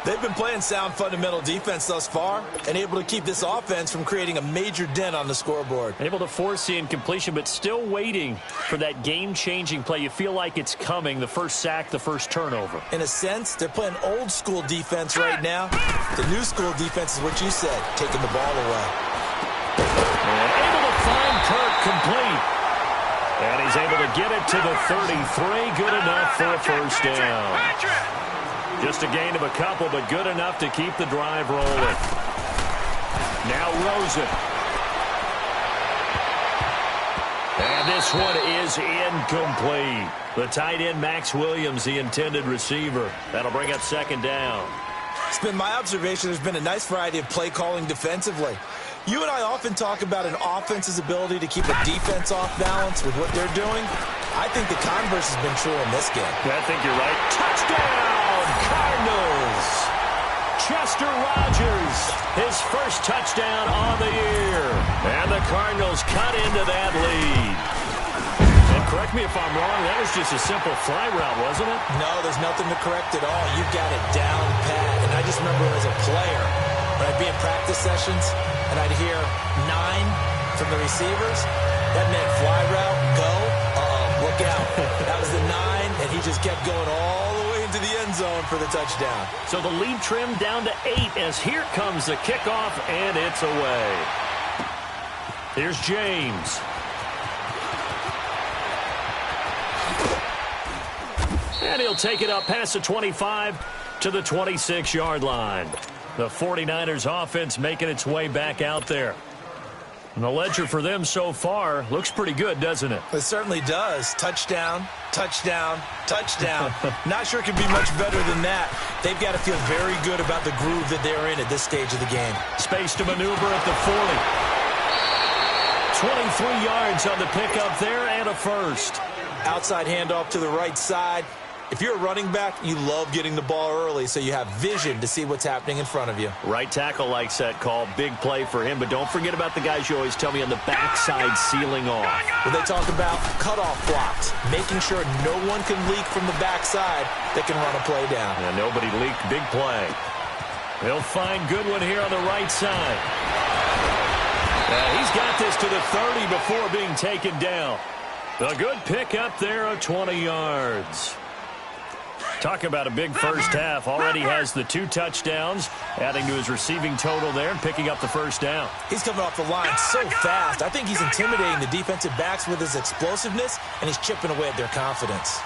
M: They've been playing sound fundamental defense thus far and able to keep this offense from creating a major dent on the scoreboard.
L: Able to force the incompletion, but still waiting for that game-changing play. You feel like it's coming, the first sack, the first turnover.
M: In a sense, they're playing old-school defense right now. The new-school defense is what you said, taking the ball away.
L: And able to find Kirk complete. And he's able to get it to the 33. Good enough for a first down. Just a gain of a couple, but good enough to keep the drive rolling. Now Rosen. And this one is incomplete. The tight end, Max Williams, the intended receiver. That'll bring up 2nd down.
M: It's been my observation there's been a nice variety of play calling defensively. You and I often talk about an offense's ability to keep a defense off balance with what they're doing. I think the converse has been true in this game.
L: I think you're right. Touchdown, Cardinals! Chester Rogers, his first touchdown on the year. And the Cardinals cut into that lead. And correct me if I'm wrong, that was just a simple fly route, wasn't it?
M: No, there's nothing to correct at all. You've got it down pat. And I just remember as a player, when I'd be in practice sessions, and I'd hear 9 from the receivers, that meant fly route, go, look out. That was the 9, and he just kept going all the way into the end zone for the touchdown.
L: So the lead trimmed down to 8 as here comes the kickoff, and it's away. Here's James. And he'll take it up past the 25 to the 26-yard line. The 49ers offense making its way back out there. And the ledger for them so far looks pretty good, doesn't it?
M: It certainly does. Touchdown, touchdown, touchdown. Not sure it could be much better than that. They've got to feel very good about the groove that they're in at this stage of the game.
L: Space to maneuver at the 40. 23 yards on the pickup there and a first.
M: Outside handoff to the right side. If you're a running back, you love getting the ball early so you have vision to see what's happening in front of you.
L: Right tackle likes that call. Big play for him, but don't forget about the guys you always tell me on the backside sealing off.
M: When they talk about cutoff blocks, making sure no one can leak from the backside that can run a play down.
L: Yeah, nobody leaked. Big play. He'll find Goodwin here on the right side. He's got this to the 30 before being taken down. A good pickup there of 20 yards. Talk about a big first half. Already has the 2 touchdowns, adding to his receiving total there and picking up the first down.
M: He's coming off the line so fast. I think he's intimidating the defensive backs with his explosiveness, and he's chipping away at their confidence.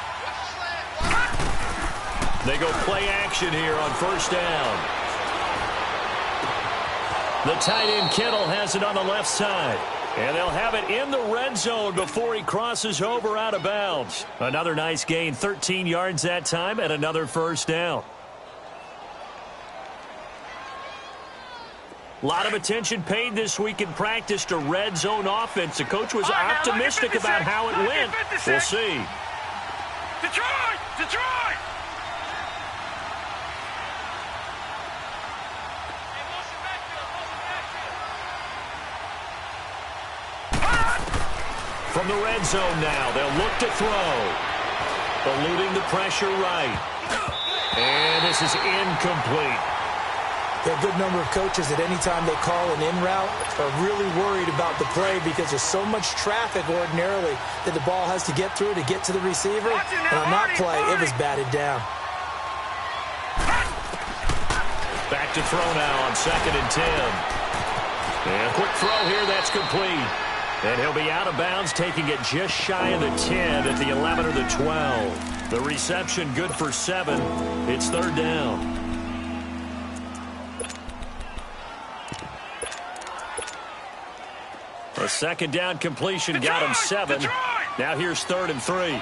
L: They go play action here on first down. The tight end Kittle has it on the left side. And they'll have it in the red zone before he crosses over out of bounds. Another nice gain, 13 yards that time, and another first down. A lot of attention paid this week in practice to red zone offense. The coach was optimistic about how it went. We'll see.
N: Detroit! Detroit!
L: From the red zone now, they'll look to throw. Eluding the pressure right. And this is incomplete.
M: There are a good number of coaches at any time they call an in route are really worried about the play because there's so much traffic ordinarily that the ball has to get through to get to the receiver. And on that play, it was batted down.
L: Back to throw now on 2nd and 10. And quick throw here, that's complete. And he'll be out of bounds, taking it just shy of the 10 at the 11 or the 12. The reception good for 7. It's 3rd down. A second down completion got him 7. Now here's 3rd and 3.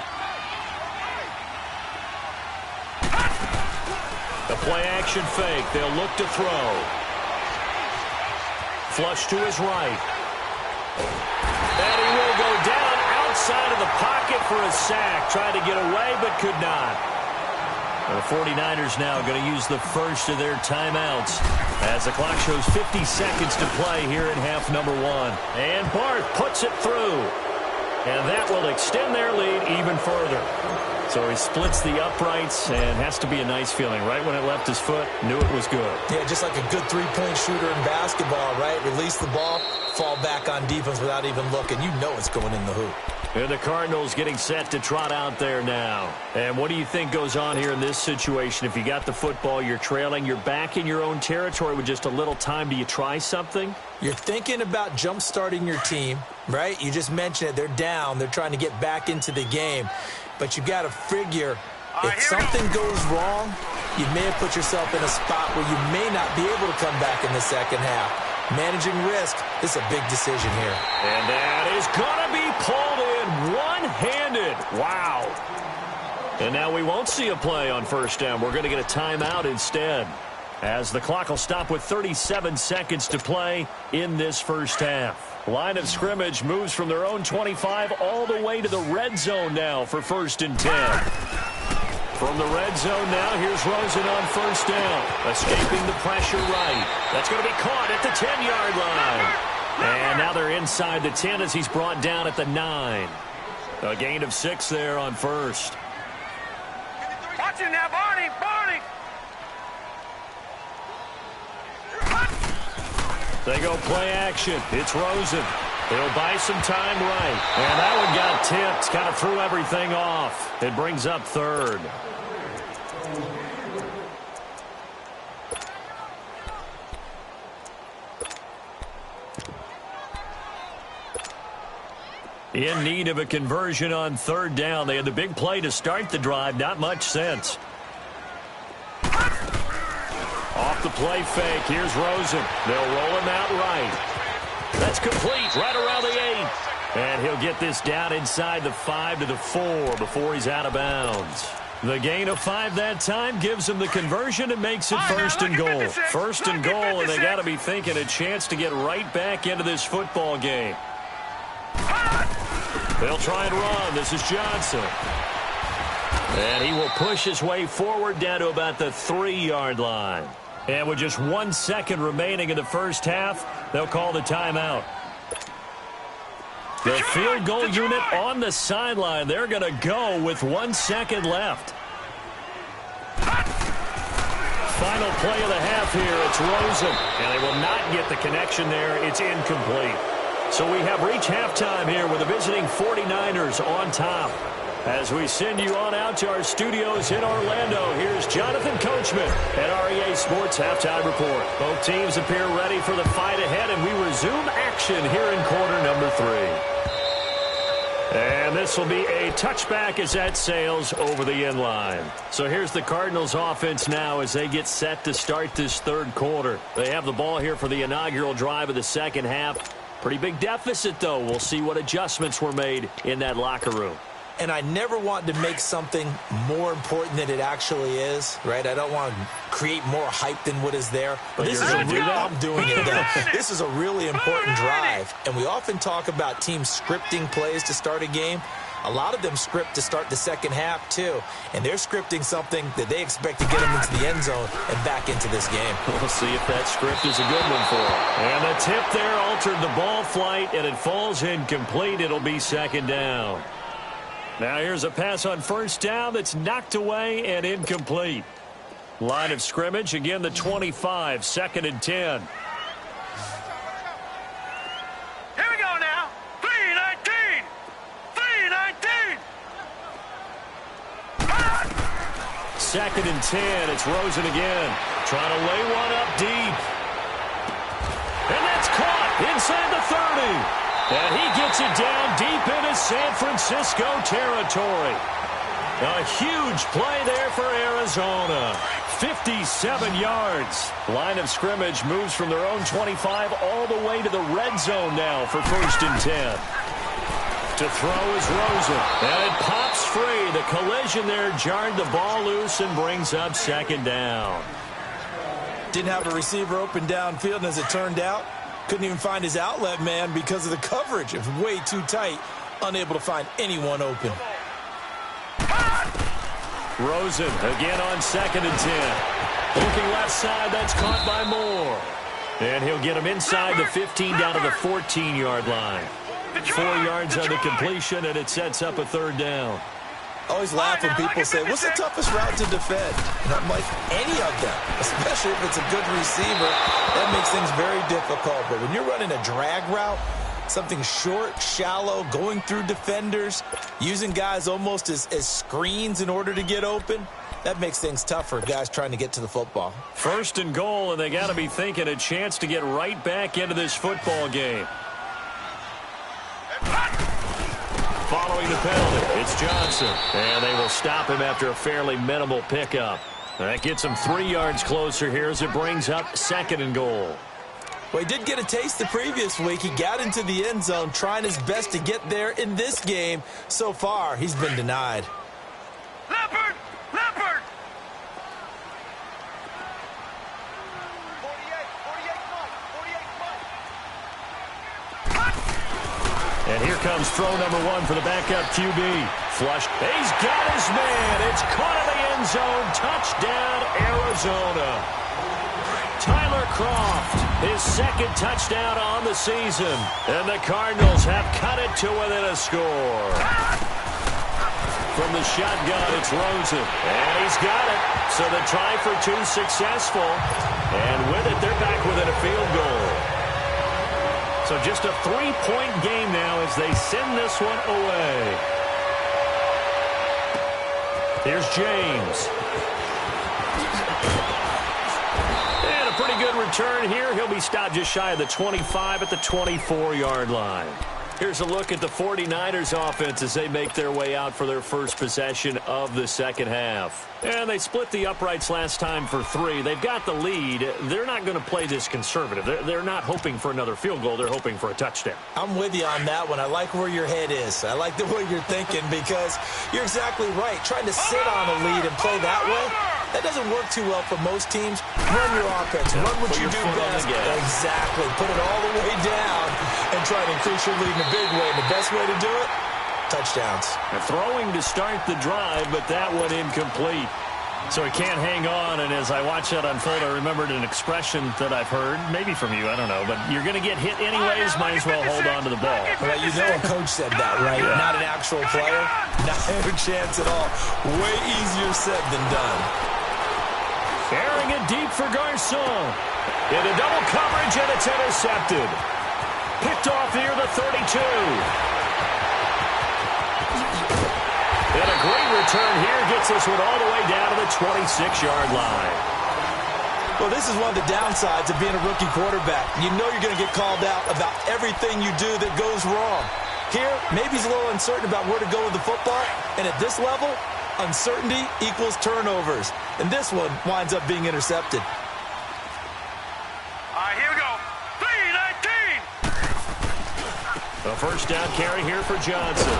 L: The play action fake. They'll look to throw. Flush to his right. And he will go down outside of the pocket for a sack. Tried to get away but could not. The 49ers now going to use the first of their timeouts as the clock shows 50 seconds to play here in half number 1. And Barth puts it through. And that will extend their lead even further. So he splits the uprights, and has to be a nice feeling. Right when it left his foot, knew it was good.
M: Yeah, just like a good three-point shooter in basketball, right? Release the ball, fall back on defense without even looking. You know it's going in the hoop.
L: And the Cardinals getting set to trot out there now. And what do you think goes on here in this situation? If you got the football, you're trailing, you're back in your own territory with just a little time. Do you try something?
M: You're thinking about jump-starting your team, right? You just mentioned it. They're down. They're trying to get back into the game. But you got to figure, if something goes wrong, you may have put yourself in a spot where you may not be able to come back in the second half. Managing risk is a big decision here.
L: And that is going to be pulled in one-handed. Wow. And now we won't see a play on first down. We're going to get a timeout instead, as the clock will stop with 37 seconds to play in this first half. Line of scrimmage moves from their own 25 all the way to the red zone now for 1st and 10. From the red zone now, here's Rosen on first down. Escaping the pressure right. That's going to be caught at the 10-yard line. And now they're inside the 10 as he's brought down at the 9. A gain of 6 there on first.
N: Watch it now, Barney! Barney!
L: They go play action. It's Rosen. He'll buy some time right. And that one got tipped. Kind of threw everything off. It brings up 3rd. In need of a conversion on 3rd down. They had the big play to start the drive. Not much sense. Off the play fake. Here's Rosen. They'll roll him out right. That's complete right around the 8. And he'll get this down inside the 5 to the 4 before he's out of bounds. The gain of 5 that time gives him the conversion and makes it 1st and goal. 1st and goal, and they got to be thinking a chance to get right back into this football game. They'll try and run. This is Johnson. And he will push his way forward down to about the 3-yard line. And with just 1 second remaining in the first half, they'll call the timeout. The field goal unit on the sideline. They're going to go with 1 second left. Final play of the half here. It's Rosen. And they will not get the connection there. It's incomplete. So we have reached halftime here with the visiting 49ers on top. As we send you on out to our studios in Orlando, here's Jonathan Coachman at REA Sports Halftime Report. Both teams appear ready for the fight ahead, and we resume action here in quarter number 3. And this will be a touchback as that sails over the end line. So here's the Cardinals offense now as they get set to start this 3rd quarter. They have the ball here for the inaugural drive of the second half. Pretty big deficit, though. We'll see what adjustments were made in that locker room.
M: And I never want to make something more important than it actually is, right? I don't want to create more hype than what is there. But this is I'm doing it though. This is a really important drive. And we often talk about teams scripting plays to start a game. A lot of them script to start the second half, too. And they're scripting something that they expect to get them into the end zone and back into this game.
L: We'll see if that script is a good one for them. And the tip there altered the ball flight, and it falls incomplete. It'll be 2nd down. Now here's a pass on first down that's knocked away and incomplete. Line of scrimmage, again the 25, 2nd and 10.
N: Here we go now. 3-19. 3-19.
L: 2nd and 10. It's Rosen again. Trying to lay one up deep. And that's caught inside the 30. And he gets it down deep into San Francisco territory. A huge play there for Arizona. 57 yards. Line of scrimmage moves from their own 25 all the way to the red zone now for 1st and 10. To throw is Rosen, and it pops free. The collision there jarred the ball loose and brings up 2nd down.
M: Didn't have a receiver open downfield, and as it turned out, couldn't even find his outlet man because of the coverage. It was way too tight, unable to find anyone open.
L: Rosen again on 2nd and 10. Looking left side, that's caught by Moore. And he'll get him inside the 15 down to the 14-yard line. 4 yards on the completion, and it sets up a 3rd down.
M: I always laugh when people say, what's the toughest route to defend? And I'm like, any of them, especially if it's a good receiver. That makes things very difficult. But when you're running a drag route, something short, shallow, going through defenders, using guys almost as screens in order to get open, that makes things tough for guys trying to get to the football.
L: 1st and goal, and they got to be thinking a chance to get right back into this football game. Following the penalty, it's Johnson. And they will stop him after a fairly minimal pickup. That gets him 3 yards closer here as it brings up 2nd and goal.
M: Well, he did get a taste the previous week. He got into the end zone trying his best to get there in this game. So far, he's been denied.
N: Leopard! Leopard!
L: And here comes throw number 1 for the backup QB. Flush. He's got his man. It's caught in the end zone. Touchdown, Arizona. Tyler Kroft, his 2nd touchdown on the season. And the Cardinals have cut it to within a score. From the shotgun, it's Rosen. And he's got it. So the try for 2 successful. And with it, they're back within a field goal. So just a 3-point game now as they send this one away. Here's James. And a pretty good return here. He'll be stopped just shy of the 25 at the 24-yard line. Here's a look at the 49ers offense as they make their way out for their first possession of the second half. And they split the uprights last time for 3. They've got the lead. They're not going to play this conservative. They're not hoping for another field goal. They're hoping for a touchdown.
M: I'm with you on that one. I like where your head is. I like the way you're thinking because you're exactly right. Trying to sit on a lead and play that way, that doesn't work too well for most teams. Run your offense. Run what you do best. Exactly. Put it all the way down and try to increase your lead in a big way. And the best way to do it, touchdowns.
L: They're throwing to start the drive, but that one incomplete. So he can't hang on, and as I watch that unfold, I remembered an expression that I've heard, maybe from you, I don't know, but you're going to get hit anyways, might as well hold on to the ball.
M: Well, you know a coach said that, right? Yeah. Not an actual player. Not a chance at all. Way easier said than done.
L: Airing it deep for Garcon. Into double coverage, and it's intercepted. Picked off near the 32. And a great return here gets this one all the way down to the 26-yard line.
M: Well, this is one of the downsides of being a rookie quarterback. You know you're going to get called out about everything you do that goes wrong. Here, maybe he's a little uncertain about where to go with the football. And at this level, uncertainty equals turnovers. And this one winds up being intercepted.
N: All right, here we go. 3-19.
L: A first down carry here for Johnson.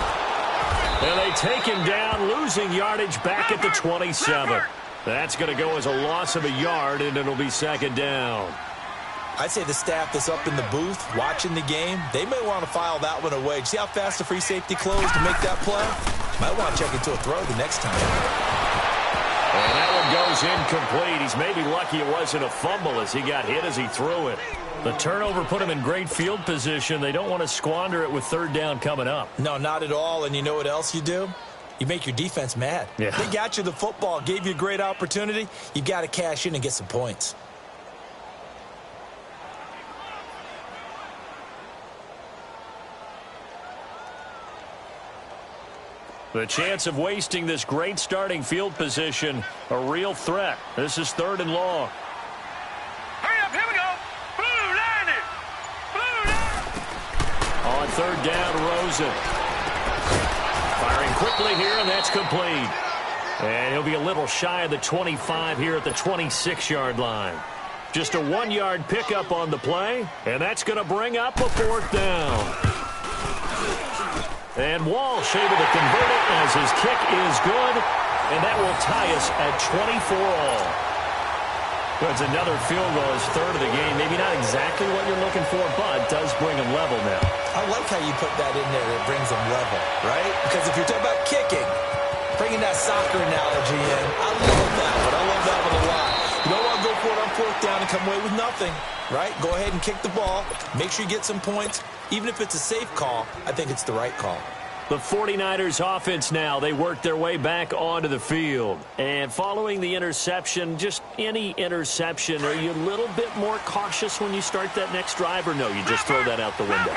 L: And they take him down, losing yardage back at the 27. That's going to go as a loss of a yard, and it'll be second down.
M: I'd say the staff that's up in the booth watching the game, they may want to file that one away. See how fast the free safety closed to make that play? Might want to check into a throw the next time.
L: And that one goes incomplete. He's maybe lucky it wasn't a fumble as he got hit as he threw it. The turnover put him in great field position. They don't want to squander it with third down coming up.
M: No, not at all. And you know what else you do? You make your defense mad.
L: Yeah.
M: They got you the football, gave you a great opportunity. You got to cash in and get some points.
L: The chance of wasting this great starting field position, a real threat. This is third and long.
N: Hurry up, here we go. Blue line it. Blue line.
L: On third down, Rosen. Firing quickly here, and that's complete. And he'll be a little shy of the 25 here at the 26-yard line. Just a 1-yard pickup on the play, and that's going to bring up a 4th down. And Walsh able to convert it as his kick is good, and that will tie us at 24 all. That's another field goal, his 3rd of the game. Maybe not exactly what you're looking for, but does bring him level now.
M: I like how you put that in there that brings him level, right? Because if you're talking about kicking, bringing that soccer analogy in, I love that one. I love that one a lot. You don't want to go for it on 4th down and come away with nothing, right? Go ahead and kick the ball. Make sure you get some points. Even if it's a safe call, I think it's the right call.
L: The 49ers offense now, they work their way back onto the field. And following the interception, just any interception, are you a little bit more cautious when you start that next drive, or no, you just throw that out the window?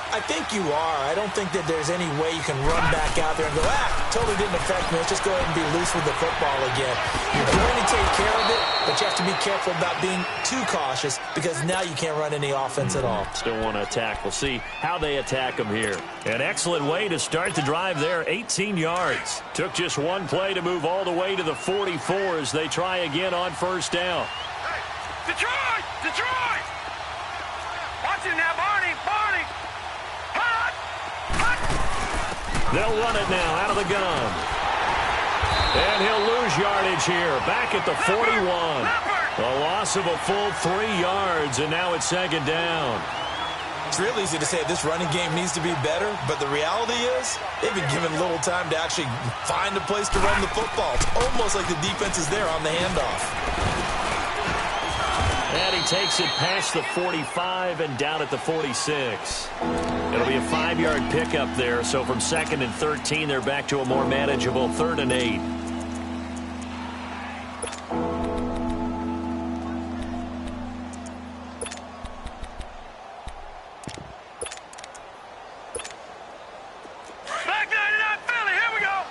M: I think you are. I don't think that there's any way you can run back out there and go, totally didn't affect me. Let's just go ahead and be loose with the football again. You're going to take care of it, but you have to be careful about being too cautious because now you can't run any offense at all.
L: Still want to attack. We'll see how they attack them here. An excellent way to start the drive there, 18 yards. Took just one play to move all the way to the 44 as they try again on 1st down.
N: Hey, Detroit! Detroit! Watch it now, Barney! Barney!
L: They'll run it now out of the gun. And he'll lose yardage here. Back at the 41. A loss of a full 3 yards, and now it's 2nd down.
M: It's real easy to say this running game needs to be better, but the reality is they've been given little time to actually find a place to run the football. It's almost like the defense is there on the handoff.
L: And he takes it past the 45 and down at the 46. It'll be a 5-yard pickup there. So from 2nd and 13, they're back to a more manageable 3rd and 8.
N: Back 99 Philly, here we go.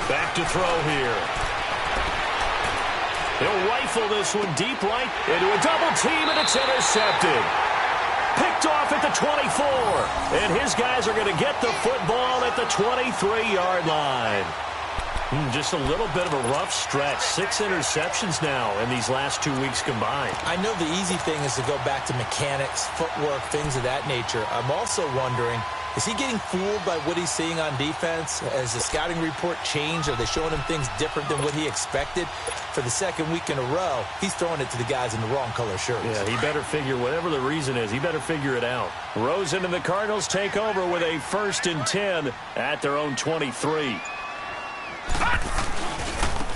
L: Back to throw here. He'll rifle this one deep right into a double team, and it's intercepted. Picked off at the 24. And his guys are going to get the football at the 23-yard line. Just a little bit of a rough stretch. 6 interceptions now in these last 2 weeks combined.
M: I know the easy thing is to go back to mechanics, footwork, things of that nature. I'm also wondering, is he getting fooled by what he's seeing on defense? Has the scouting report changed? Are they showing him things different than what he expected? For the 2nd week in a row, he's throwing it to the guys in the wrong color shirts.
L: Yeah, he better figure, whatever the reason is, he better figure it out. Rosen and the Cardinals take over with a 1st and 10 at their own 23.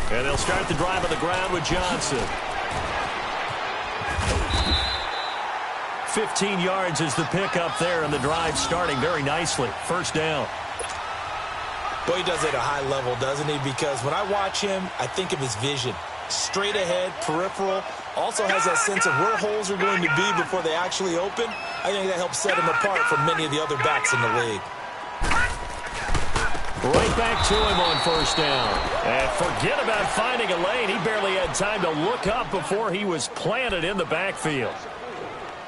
L: And they'll start the drive on the ground with Johnson. 15 yards is the pickup there, and the drive starting very nicely. 1st down.
M: Boy, he does it at a high level, doesn't he? Because when I watch him, I think of his vision. Straight ahead, peripheral. Also has that sense of where holes are going to be before they actually open. I think that helps set him apart from many of the other backs in the league.
L: Right back to him on 1st down. And forget about finding a lane. He barely had time to look up before he was planted in the backfield.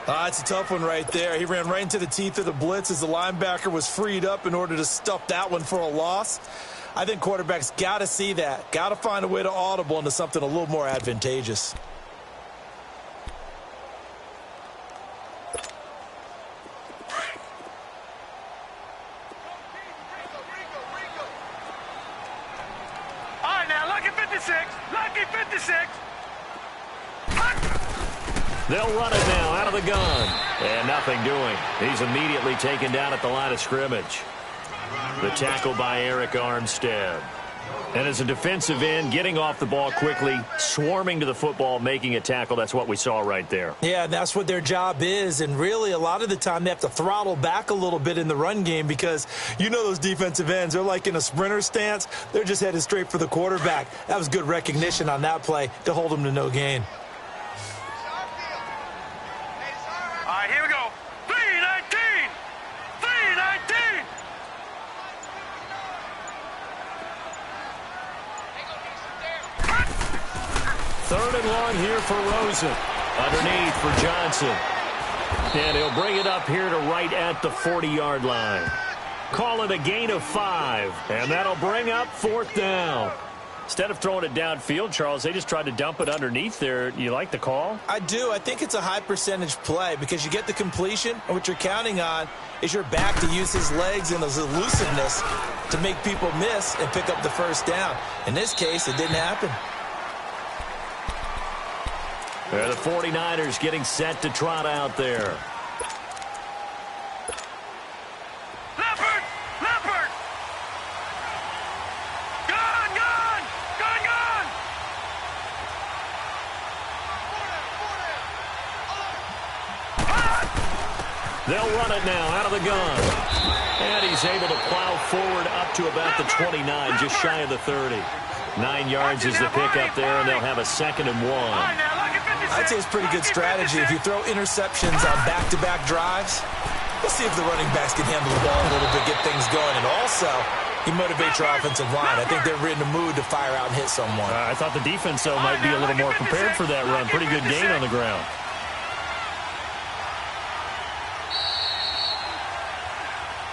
M: It's a tough one right there. He ran right into the teeth of the blitz as the linebacker was freed up in order to stuff that one for a loss. I think quarterbacks got to see that. Got to find a way to audible into something a little more advantageous.
N: Lucky 56.
L: They'll run it now out of the gun. And nothing doing. He's immediately taken down at the line of scrimmage. The tackle by Eric Armstead. And as a defensive end, getting off the ball quickly, swarming to the football, making a tackle. That's what we saw right there.
M: Yeah, that's what their job is. And really, a lot of the time, they have to throttle back a little bit in the run game because you know those defensive ends, they're like in a sprinter stance. They're just headed straight for the quarterback. That was good recognition on that play to hold them to no gain.
N: All right, here we go. 3-19. 3-19.
L: 3rd and long here for Rosen. Underneath for Johnson. And he'll bring it up here to right at the 40-yard line. Call it a gain of 5, and that'll bring up 4th down. Instead of throwing it downfield, Charles, they just tried to dump it underneath there. You like the call?
M: I do. I think it's a high percentage play because you get the completion, and what you're counting on is your back to use his legs and his elusiveness to make people miss and pick up the 1st down. In this case, it didn't happen.
L: The 49ers getting set to trot out there. They'll run it now out of the gun. And he's able to plow forward up to about the 29, just shy of the 30. 9 yards is the pickup there, and they'll have a 2nd and 1.
M: I'd say it's pretty good strategy. If you throw interceptions on back-to-back drives, we'll see if the running backs can handle the ball a little bit, get things going. And also, he motivates your offensive line. I think they're in the mood to fire out and hit someone.
L: I thought the defense, though, might be a little more prepared for that run. Pretty good gain on the ground.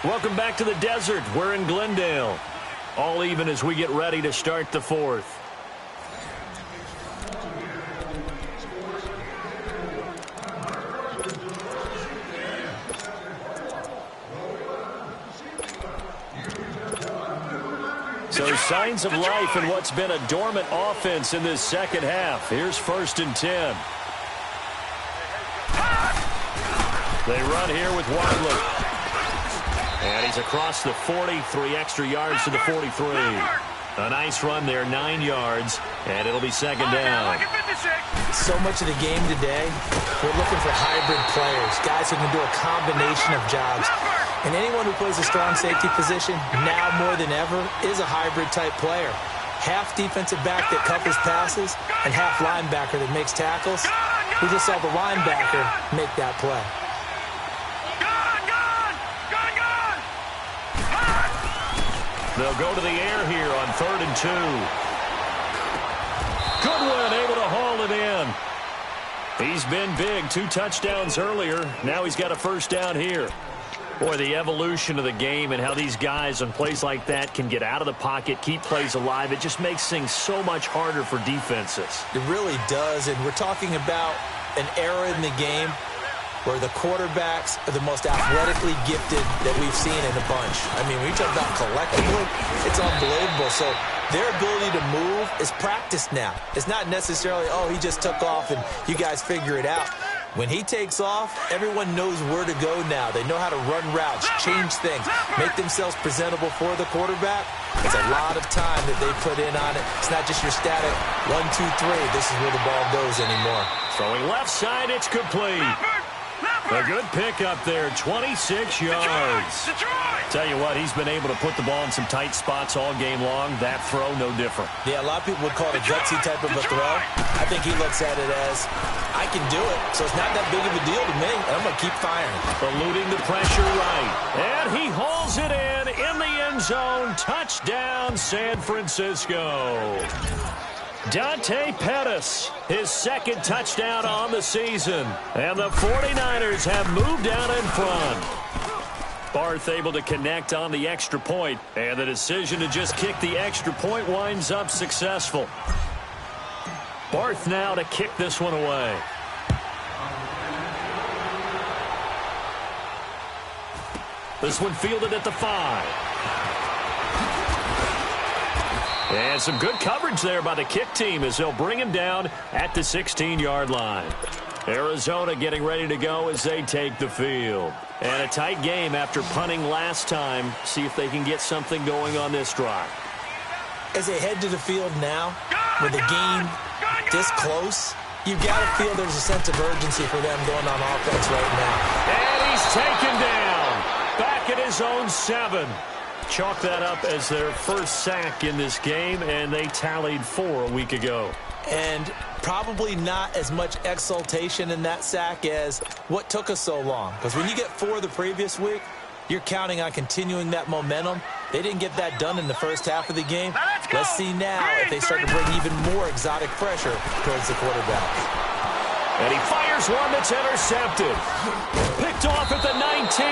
L: Welcome back to the desert. We're in Glendale. All even as we get ready to start the 4th. So signs of life in what's been a dormant offense in this 2nd half. Here's 1st and 10. They run here with Wadley. And he's across the 40, 3 extra yards to the 43. A nice run there, 9 yards, and it'll be 2nd down.
M: So much of the game today, we're looking for hybrid players, guys who can do a combination of jobs. And anyone who plays a strong safety position, now more than ever, is a hybrid-type player. Half defensive back that covers passes, and half linebacker that makes tackles. We just saw the linebacker make that play.
L: They'll go to the air here on 3rd and 2. Goodwin able to haul it in. He's been big. 2 touchdowns earlier. Now he's got a 1st down here. Boy, the evolution of the game and how these guys on plays like that can get out of the pocket, keep plays alive, it just makes things so much harder for defenses.
M: It really does, and we're talking about an era in the game where the quarterbacks are the most athletically gifted that we've seen in a bunch. I mean, when you talk about collectively, it's unbelievable. So their ability to move is practiced now. It's not necessarily, oh, he just took off and you guys figure it out. When he takes off, everyone knows where to go now. They know how to run routes, change things, make themselves presentable for the quarterback. It's a lot of time that they put in on it. It's not just your static 1, 2, 3. This is where the ball goes anymore.
L: Throwing left side, it's complete. A good pickup there, 26 yards. Tell you what, he's been able to put the ball in some tight spots all game long. That throw, no different.
M: Yeah, a lot of people would call it a gutsy type of a throw. I think he looks at it as, I can do it, so it's not that big of a deal to me, and I'm going to keep firing.
L: Eluding the pressure right. And he hauls it in the end zone. Touchdown, San Francisco. Dante Pettis, his 2nd touchdown on the season. And the 49ers have moved out in front. Barth able to connect on the extra point. And the decision to just kick the extra point winds up successful. Barth now to kick this one away. This one fielded at the 5. And some good coverage there by the kick team as they'll bring him down at the 16-yard line. Arizona getting ready to go as they take the field. And a tight game after punting last time. See if they can get something going on this drive.
M: As they head to the field now, with the game this close, you've got to feel there's a sense of urgency for them going on offense right now.
L: And he's taken down. Back at his own 7. Chalk that up as their first sack in this game, and they tallied 4 a week ago.
M: And probably not as much exultation in that sack as what took us so long. Because when you get 4 the previous week, you're counting on continuing that momentum. They didn't get that done in the first half of the game. Let's see now if they start to bring even more exotic pressure towards the quarterback.
L: And he fires one that's intercepted. Picked off at the 19.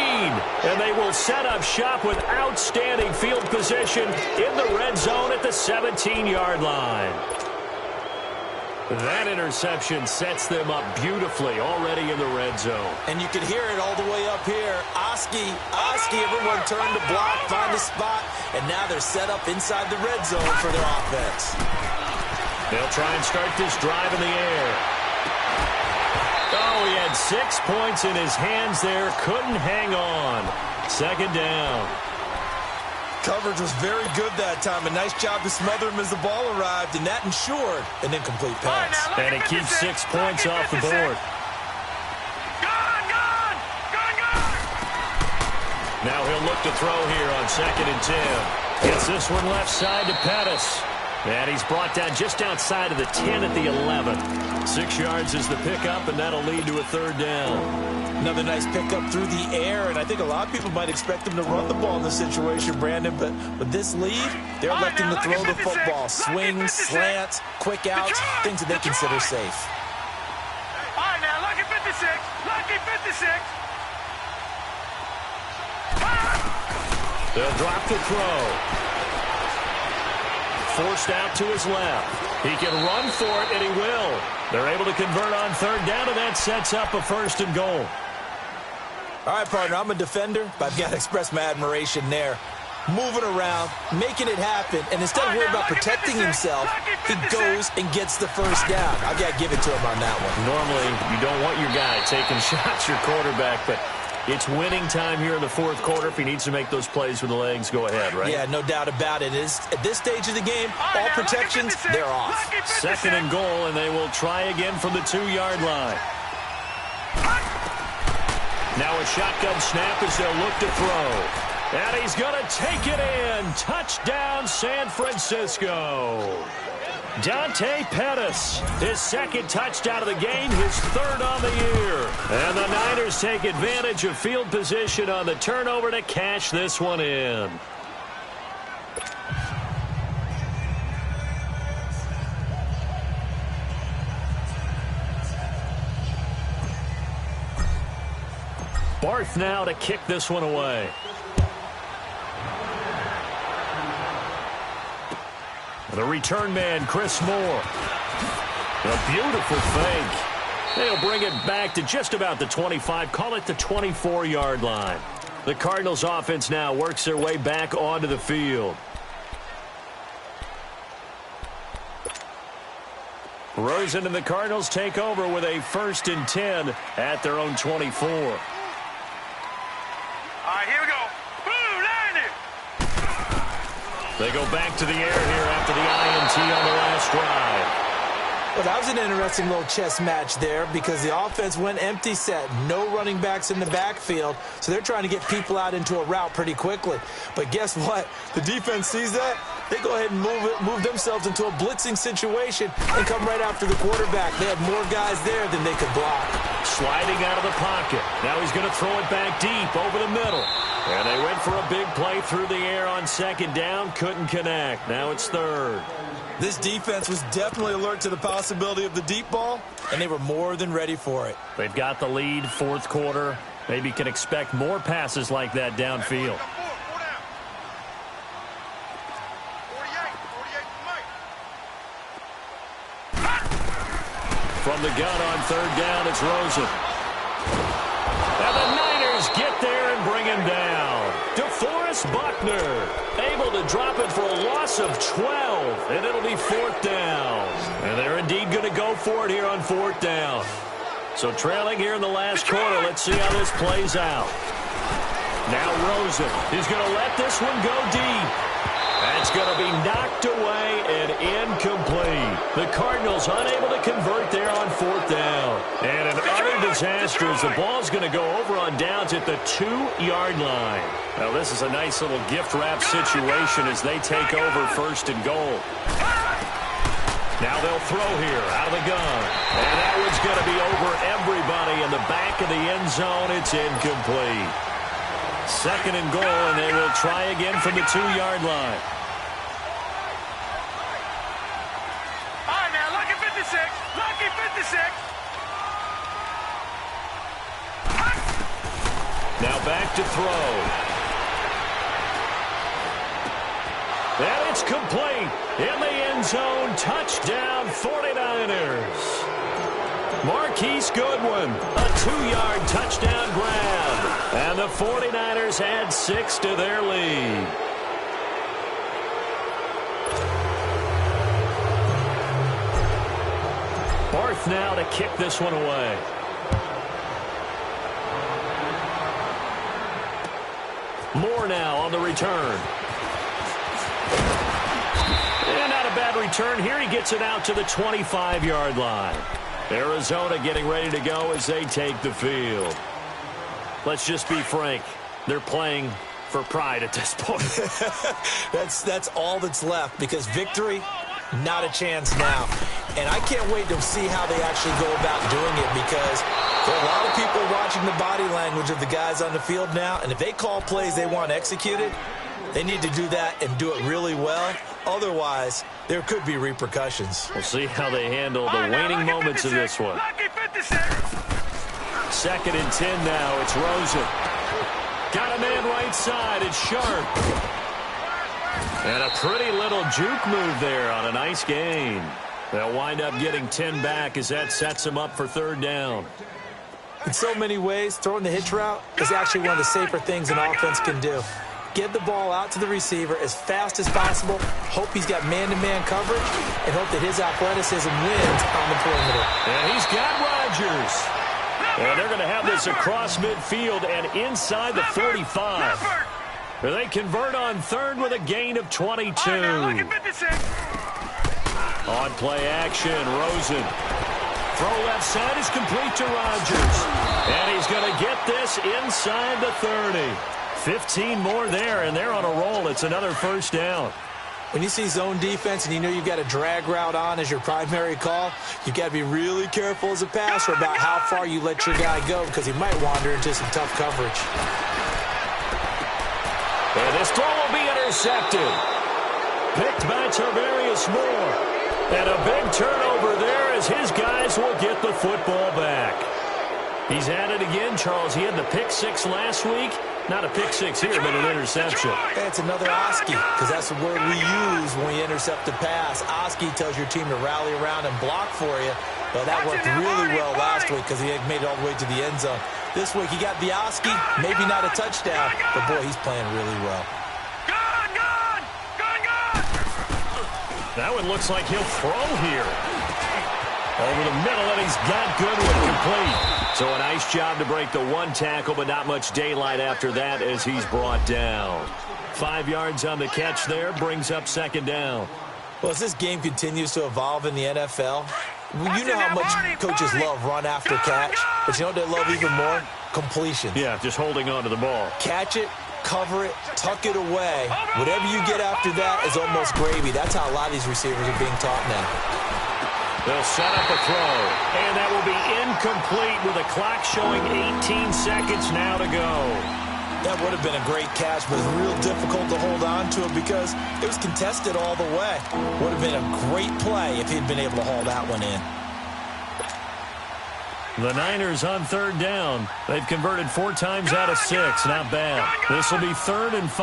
L: And they will set up shop with outstanding field position in the red zone at the 17-yard line. That interception sets them up beautifully already in the red zone.
M: And you can hear it all the way up here. Oski, everyone turned to block, find a spot, and now they're set up inside the red zone for their offense.
L: They'll try and start this drive in the air. Oh, he had 6 points in his hands there. Couldn't hang on. Second down.
M: Coverage was very good that time. A nice job to smother him as the ball arrived, and that ensured an incomplete pass.
L: And it keeps 6 points off the board. Now he'll look to throw here on 2nd and 10. Gets this one left side to Pettis. And he's brought down just outside of the 10 at the 11. 6 yards is the pickup, and that'll lead to a third down.
M: Another nice pickup through the air, and I think a lot of people might expect them to run the ball in this situation, Brandon, but with this lead, they're electing to throw the football. Swings, slants, quick outs, things that they consider safe.
N: All right, now, lucky 56. Lucky 56.
L: They'll drop the throw. Forced out to his left. He can run for it, and he will. They're able to convert on third down, and that sets up a 1st and goal.
M: All right, partner, I'm a defender, but I've got to express my admiration there. Moving around, making it happen, and instead of worrying about protecting himself, he goes and gets the first down. I've got to give it to him on that one.
L: Normally, you don't want your guy taking shots, your quarterback, but it's winning time here in the 4th quarter. If he needs to make those plays with the legs, go ahead, right?
M: Yeah, no doubt about it. At this stage of the game, all protections, they're off.
L: 2nd and goal, and they will try again from the 2-yard line. Now a shotgun snap as they'll look to throw. And he's going to take it in. Touchdown, San Francisco. Dante Pettis, his 2nd touchdown of the game, his 3rd on the year. And the Niners take advantage of field position on the turnover to cash this one in. Barth now to kick this one away. The return man, Chris Moore. A beautiful fake. They'll bring it back to just about the 25, call it the 24-yard line. The Cardinals offense now works their way back onto the field. Rosen and the Cardinals take over with a 1st and 10 at their own 24.
N: All right, here we go. Boom, landed.
L: They go back to the air here after the INT on the last drive.
M: Well, that was an interesting little chess match there because the offense went empty set. No running backs in the backfield, so they're trying to get people out into a route pretty quickly. But guess what? The defense sees that. They go ahead and move themselves into a blitzing situation and come right after the quarterback. They had more guys there than they could block.
L: Sliding out of the pocket. Now he's going to throw it back deep over the middle. And they went for a big play through the air on 2nd down. Couldn't connect. Now it's 3rd.
M: This defense was definitely alert to the possibility of the deep ball, and they were more than ready for it.
L: They've got the lead, 4th quarter. Maybe can expect more passes like that downfield. From the gun on 3rd down, it's Rosen. And the Niners get there and bring him down. DeForest Buckner able to drop it for a loss of 12, and it'll be 4th down. And they're indeed going to go for it here on 4th down. So trailing here in the last quarter, let's see how this plays out. Now Rosen is going to let this one go deep. That's going to be knocked away and incomplete. The Cardinals unable to convert there on 4th down. And an utter disaster as the ball's going to go over on downs at the 2-yard line. Now this is a nice little gift wrap situation as they take over 1st and goal. Now they'll throw here out of the gun. And that one's going to be over everybody in the back of the end zone. It's incomplete. 2nd and goal, and they will try again from the 2-yard line. Now back to throw. And it's complete. In the end zone, touchdown 49ers. Marquise Goodwin, a 2-yard touchdown grab. And the 49ers add 6 to their lead. Barth now to kick this one away. Moore now on the return. And not a bad return here. He gets it out to the 25-yard line. Arizona getting ready to go as they take the field. Let's just be frank. They're playing for pride at this point.
M: That's all that's left, because victory, not a chance now. And I can't wait to see how they actually go about doing it, because there are a lot of people watching the body language of the guys on the field now, and if they call plays they want executed, they need to do that and do it really well. Otherwise, there could be repercussions.
L: We'll see how they handle the waning moments of this one. 2nd and 10 now. It's Rosen. Got a man right side. It's Sharp. And a pretty little juke move there on a nice gain. They'll wind up getting 10 back as that sets them up for 3rd down.
M: In so many ways, throwing the hitch route is actually one of the safer things an offense can do. Get the ball out to the receiver as fast as possible, hope he's got man-to-man coverage, and hope that his athleticism wins on the perimeter.
L: And he's got Rodgers. And they're going to have this across midfield and inside the 45. They convert on 3rd with a gain of 22. On play action, Rosen. Throw left side is complete to Rodgers. And he's going to get this inside the 30. 15 more there, and they're on a roll. It's another 1st down.
M: When you see zone defense and you know you've got a drag route on as your primary call, you've got to be really careful as a passer about how far you let your guy go, because he might wander into some tough coverage.
L: And this throw will be intercepted. Picked by Tarvarius Moore. And a big turnover there as his guys will get the football back. He's at it again, Charles. He had the pick 6 last week. Not a pick 6 here, but an interception.
M: It's another Oski, because that's the word we use when you intercept a pass. Oski tells your team to rally around and block for you. Well, that worked really well last week because he had made it all the way to the end zone. This week he got the Oski, maybe not a touchdown, but boy, he's playing really well.
L: That one looks like he'll throw here. Over the middle, and he's got Goodwin complete. So a nice job to break the 1 tackle, but not much daylight after that as he's brought down. 5 yards on the catch there, brings up 2nd down.
M: Well, as this game continues to evolve in the NFL, you know how much coaches love run after catch, but you know what they love even more? Completion.
L: Yeah, just holding on to the ball.
M: Catch it, cover it, tuck it away. Whatever you get after that is almost gravy. That's how a lot of these receivers are being taught now.
L: They'll set up a throw, and that will be incomplete with a clock showing 18 seconds now to go.
M: That would have been a great catch, but it's real difficult to hold on to it because it was contested all the way. Would have been a great play if he'd been able to haul that one in.
L: The Niners on 3rd down. They've converted 4 times out of 6. Not bad. This will be 3rd and 5.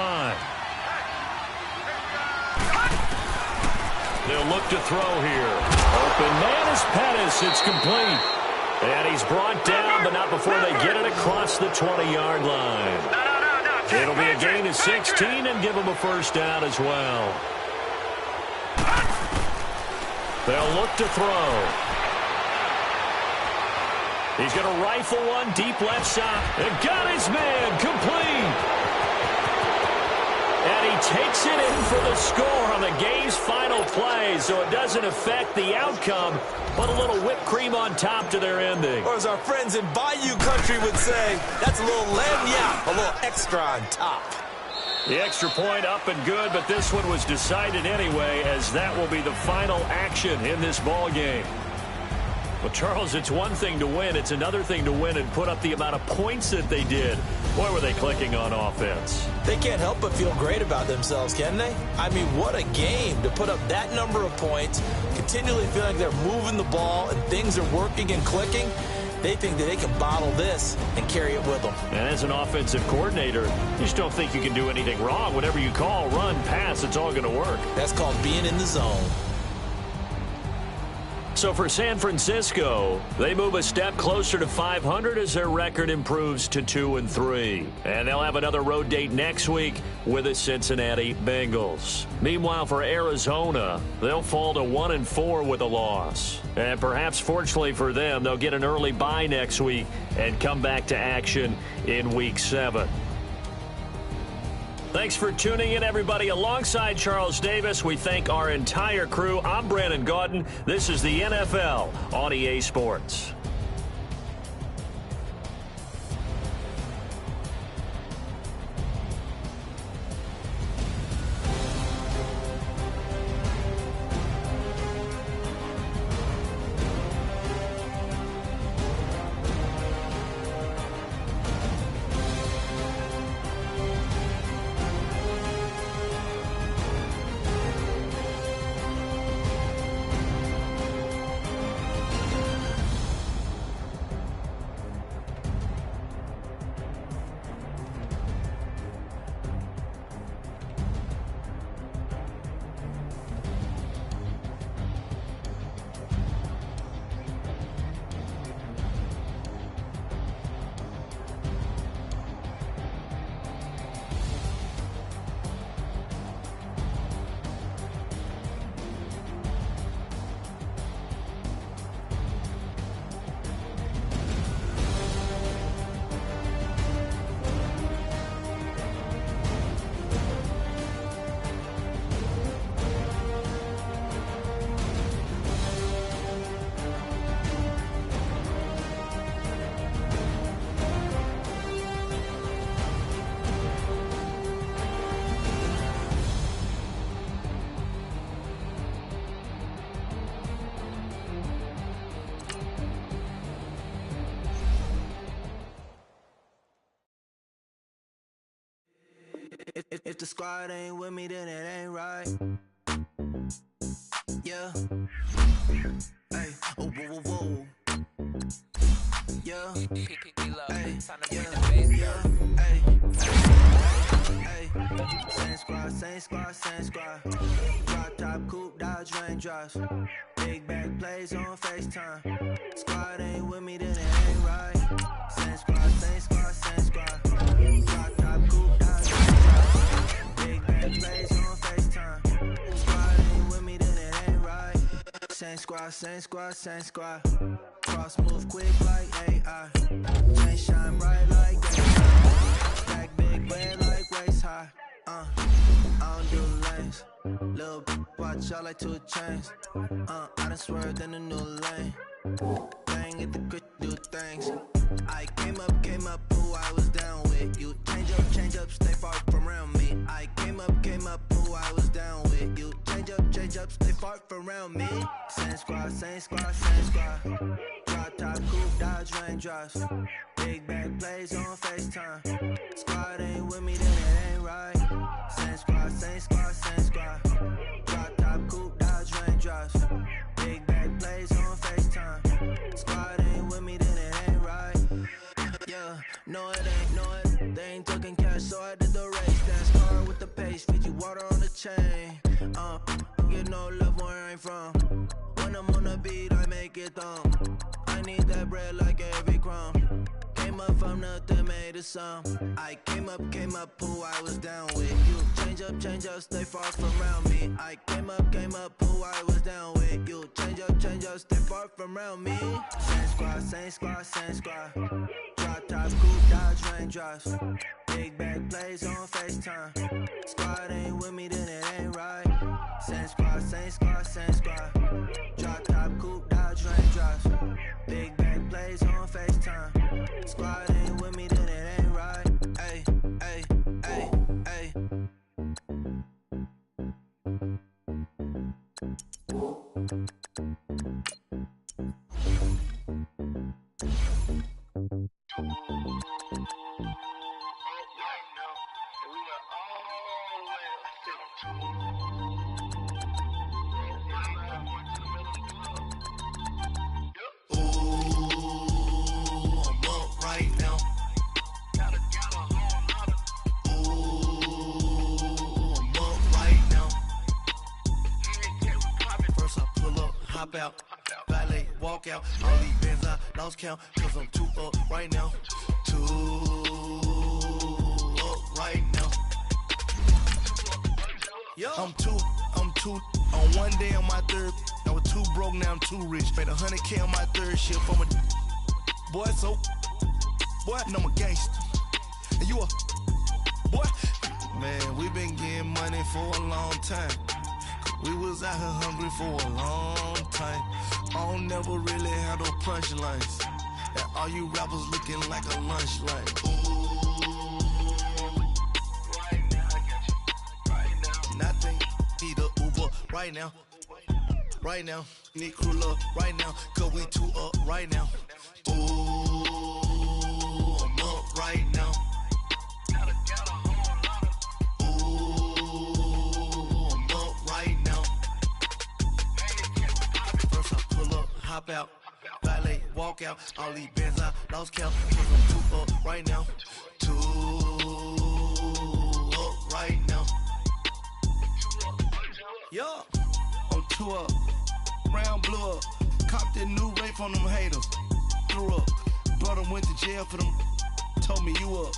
L: They'll look to throw here. Open man is Pettis. It's complete. And he's brought down, but not before they get it across the 20-yard line. It'll be a gain of 16 and give him a 1st down as well. They'll look to throw. He's going to rifle one deep left side. And got his man complete. And he takes it in for the score on the game's final play, so it doesn't affect the outcome, but a little whipped cream on top to their ending.
M: Or as our friends in Bayou Country would say, that's a little lagniappe, a little extra on top.
L: The extra point up and good, but this one was decided anyway, as that will be the final action in this ball game. Well, Charles, it's one thing to win. It's another thing to win and put up the amount of points that they did. Boy, were they clicking on offense.
M: They can't help but feel great about themselves, can they? I mean, what a game to put up that number of points, continually feeling like they're moving the ball and things are working and clicking. They think that they can bottle this and carry it with them.
L: And as an offensive coordinator, you just don't think you can do anything wrong. Whatever you call, run, pass, it's all going to work.
M: That's called being in the zone.
L: So for San Francisco, they move a step closer to 500 as their record improves to 2-3. And they'll have another road date next week with the Cincinnati Bengals. Meanwhile, for Arizona, they'll fall to 1-4 with a loss. And perhaps fortunately for them, they'll get an early bye next week and come back to action in Week 7. Thanks for tuning in, everybody. Alongside Charles Davis, we thank our entire crew. I'm Brandon Gaudin. This is the NFL on EA Sports.
K: If the squad ain't with me, then it ain't right. Yeah. Hey, oh, whoa, whoa, whoa. Yeah. Hey, yeah. Hey, hey. Same squad. Drop top, coupe, Dodge raindrops. Big back plays on FaceTime. Squad ain't with me, then it ain't right. Same squad. Drop top, coupe, Dodge raindrops. Big back plays on FaceTime. Squad ain't with me, then it ain't right. Same squad. Cross move quick like AI. Chain shine bright like daytime. Stack big red like waist high. I don't do lanes. Little watch out like 2 chains. I done swerved in a new lane. Bang at the crit, do things. I came up, who I was down with. You change up, stay far from around me. I came up, who I was down with. You change up, stay far from around me. Same squad. Drop top, coupe, Dodge raindrops. Big back plays on FaceTime. Squad ain't with me, then it ain't right. Same squad. Drop top, coupe, Dodge raindrops. Big back plays on FaceTime. Squad ain't with me, then it ain't right. Yeah, no it ain't. They ain't talking cash, so I did the race. Dance car with the pace, feed you water on the chain. Get no love where I ain't from. When I'm on the beat, I make it thumb. I need that bread like every crumb. Came up from nothing, made a sum. I came up, who I was down with. You change up, stay far from around me. I came up, who I was down with. You change up, stay far from around me. Same squad. Drop top, coupe, Dodge raindrops. Big back plays on FaceTime. Squad ain't with me, then it ain't right. Same squad. Drop top, coupe, Dodge raindrops. Big back plays on FaceTime. Squad ain't with me, then it ain't right. Ay. hop out, valet, walk out. All these bands I lost count, cause I'm too up right now. Too up right now. Yo. I'm too. On one day on my third, I was too broke, now I'm too rich. Made 100K on my third shift. I'm a boy, so boy, and I'm a gangster. And you a boy. Man, we been getting money for a long time. We was out here hungry for a long time. I don't never really have no punchlines. And all you rappers looking like a lunch line. Right now, I got you. Right now, nothing. Need a Uber right now. Right now, need crew love right now. Cause we too up right now. Ooh, I'm up right now. Hop out, valet, walk out. All these bands I lost count. Cause I'm too up right now. Too up right now. Yo, I'm too up. Round blew up. Copped that new rape on them haters. Threw up. Brother went to jail for them. Told me you up.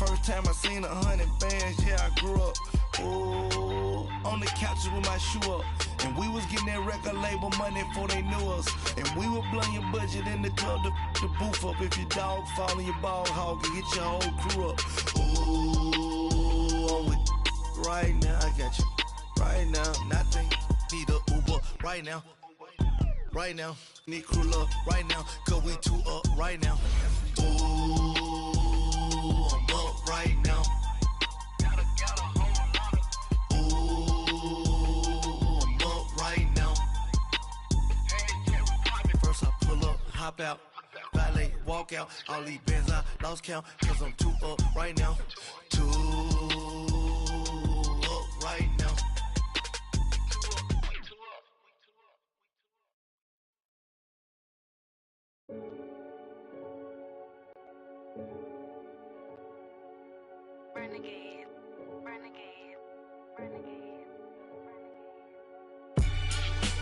K: First time I seen 100 bands, yeah, I grew up. Ooh, on the couches with my shoe up. And we was getting that record label money before they knew us. And we were blowing your budget in the club to the booth up. If your dog fall in your ball hog and get your whole crew up. Ooh, I'm with right now, I got you. Right now, nothing. Need a Uber right now. Right now, need crew love right now. Cause we too up right now. Ooh, I'm up right now. Hop out, valet, walk out. All these bands I lost count. Cause I'm too up right now. Too up right now.
O: Renegade, renegade, renegade.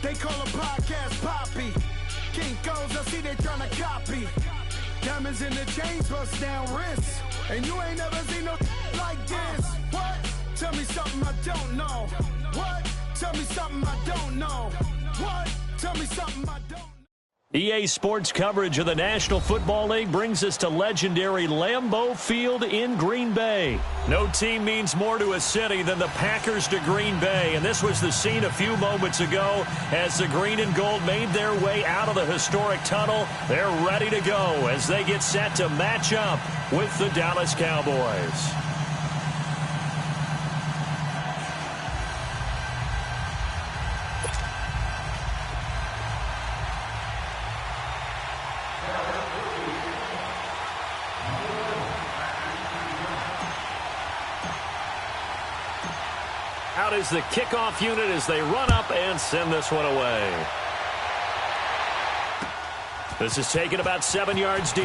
P: They call a podcast Poppy. King goes, I see they tryna copy. Diamonds in the chains, bust down wrists. And you ain't never seen no like this. What? Tell me something I don't know. What? Tell me something I don't know. What? Tell me something I don't know.
L: EA Sports coverage of the National Football League brings us to legendary Lambeau Field in Green Bay. No team means more to a city than the Packers to Green Bay, and this was the scene a few moments ago as the green and gold made their way out of the historic tunnel. They're ready to go as they get set to match up with the Dallas Cowboys. Out is the kickoff unit as they run up and send this one away. This is taken about 7 yards deep.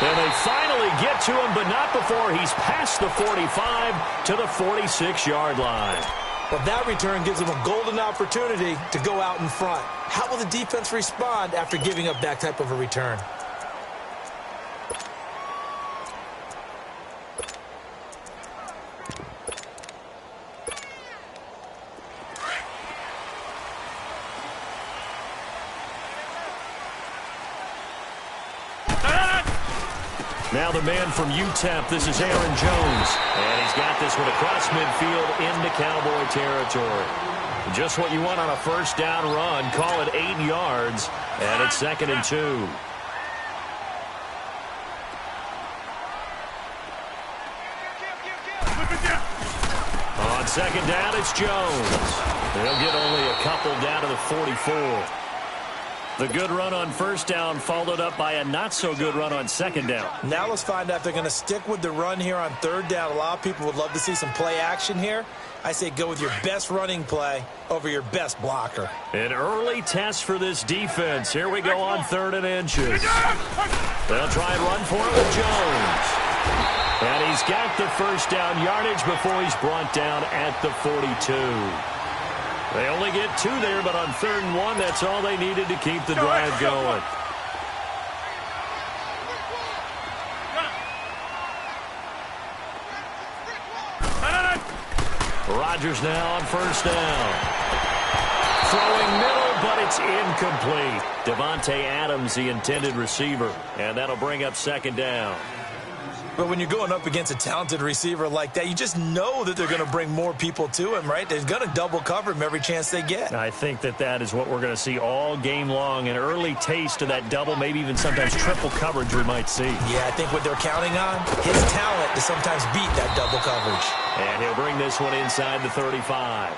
L: And they finally get to him, but not before he's past the 45 to the 46-yard line.
M: But that return gives them a golden opportunity to go out in front. How will the defense respond after giving up that type of a return?
L: Now the man from UTEP, this is Aaron Jones. And he's got this one across midfield into Cowboy territory. Just what you want on a first down run. Call it 8 yards. And it's 2nd and 2. On 2nd down, it's Jones. They'll get only a couple down to the 44. The good run on first down followed up by a not-so-good run on 2nd down.
M: Now let's find out if they're going to stick with the run here on 3rd down. A lot of people would love to see some play action here. I say go with your best running play over your best blocker.
L: An early test for this defense. Here we go on 3rd and inches. They'll try and run for it with Jones. And he's He's got the first down yardage before he's brought down at the 42. They only get 2 there, but on 3rd and 1, that's all they needed to keep the drive going. Rodgers now on 1st down. Throwing middle, but it's incomplete. Devontae Adams, the intended receiver, and that'll bring up 2nd down.
M: But when you're going up against a talented receiver like that, you just know that they're going to bring more people to him, right? They're going to double cover him every chance they get.
L: I think that is what we're going to see all game long, an early taste of that double, maybe even sometimes triple coverage we might see.
M: Yeah, I think what they're counting on, his talent to sometimes beat that double coverage.
L: And he'll bring this one inside the 35.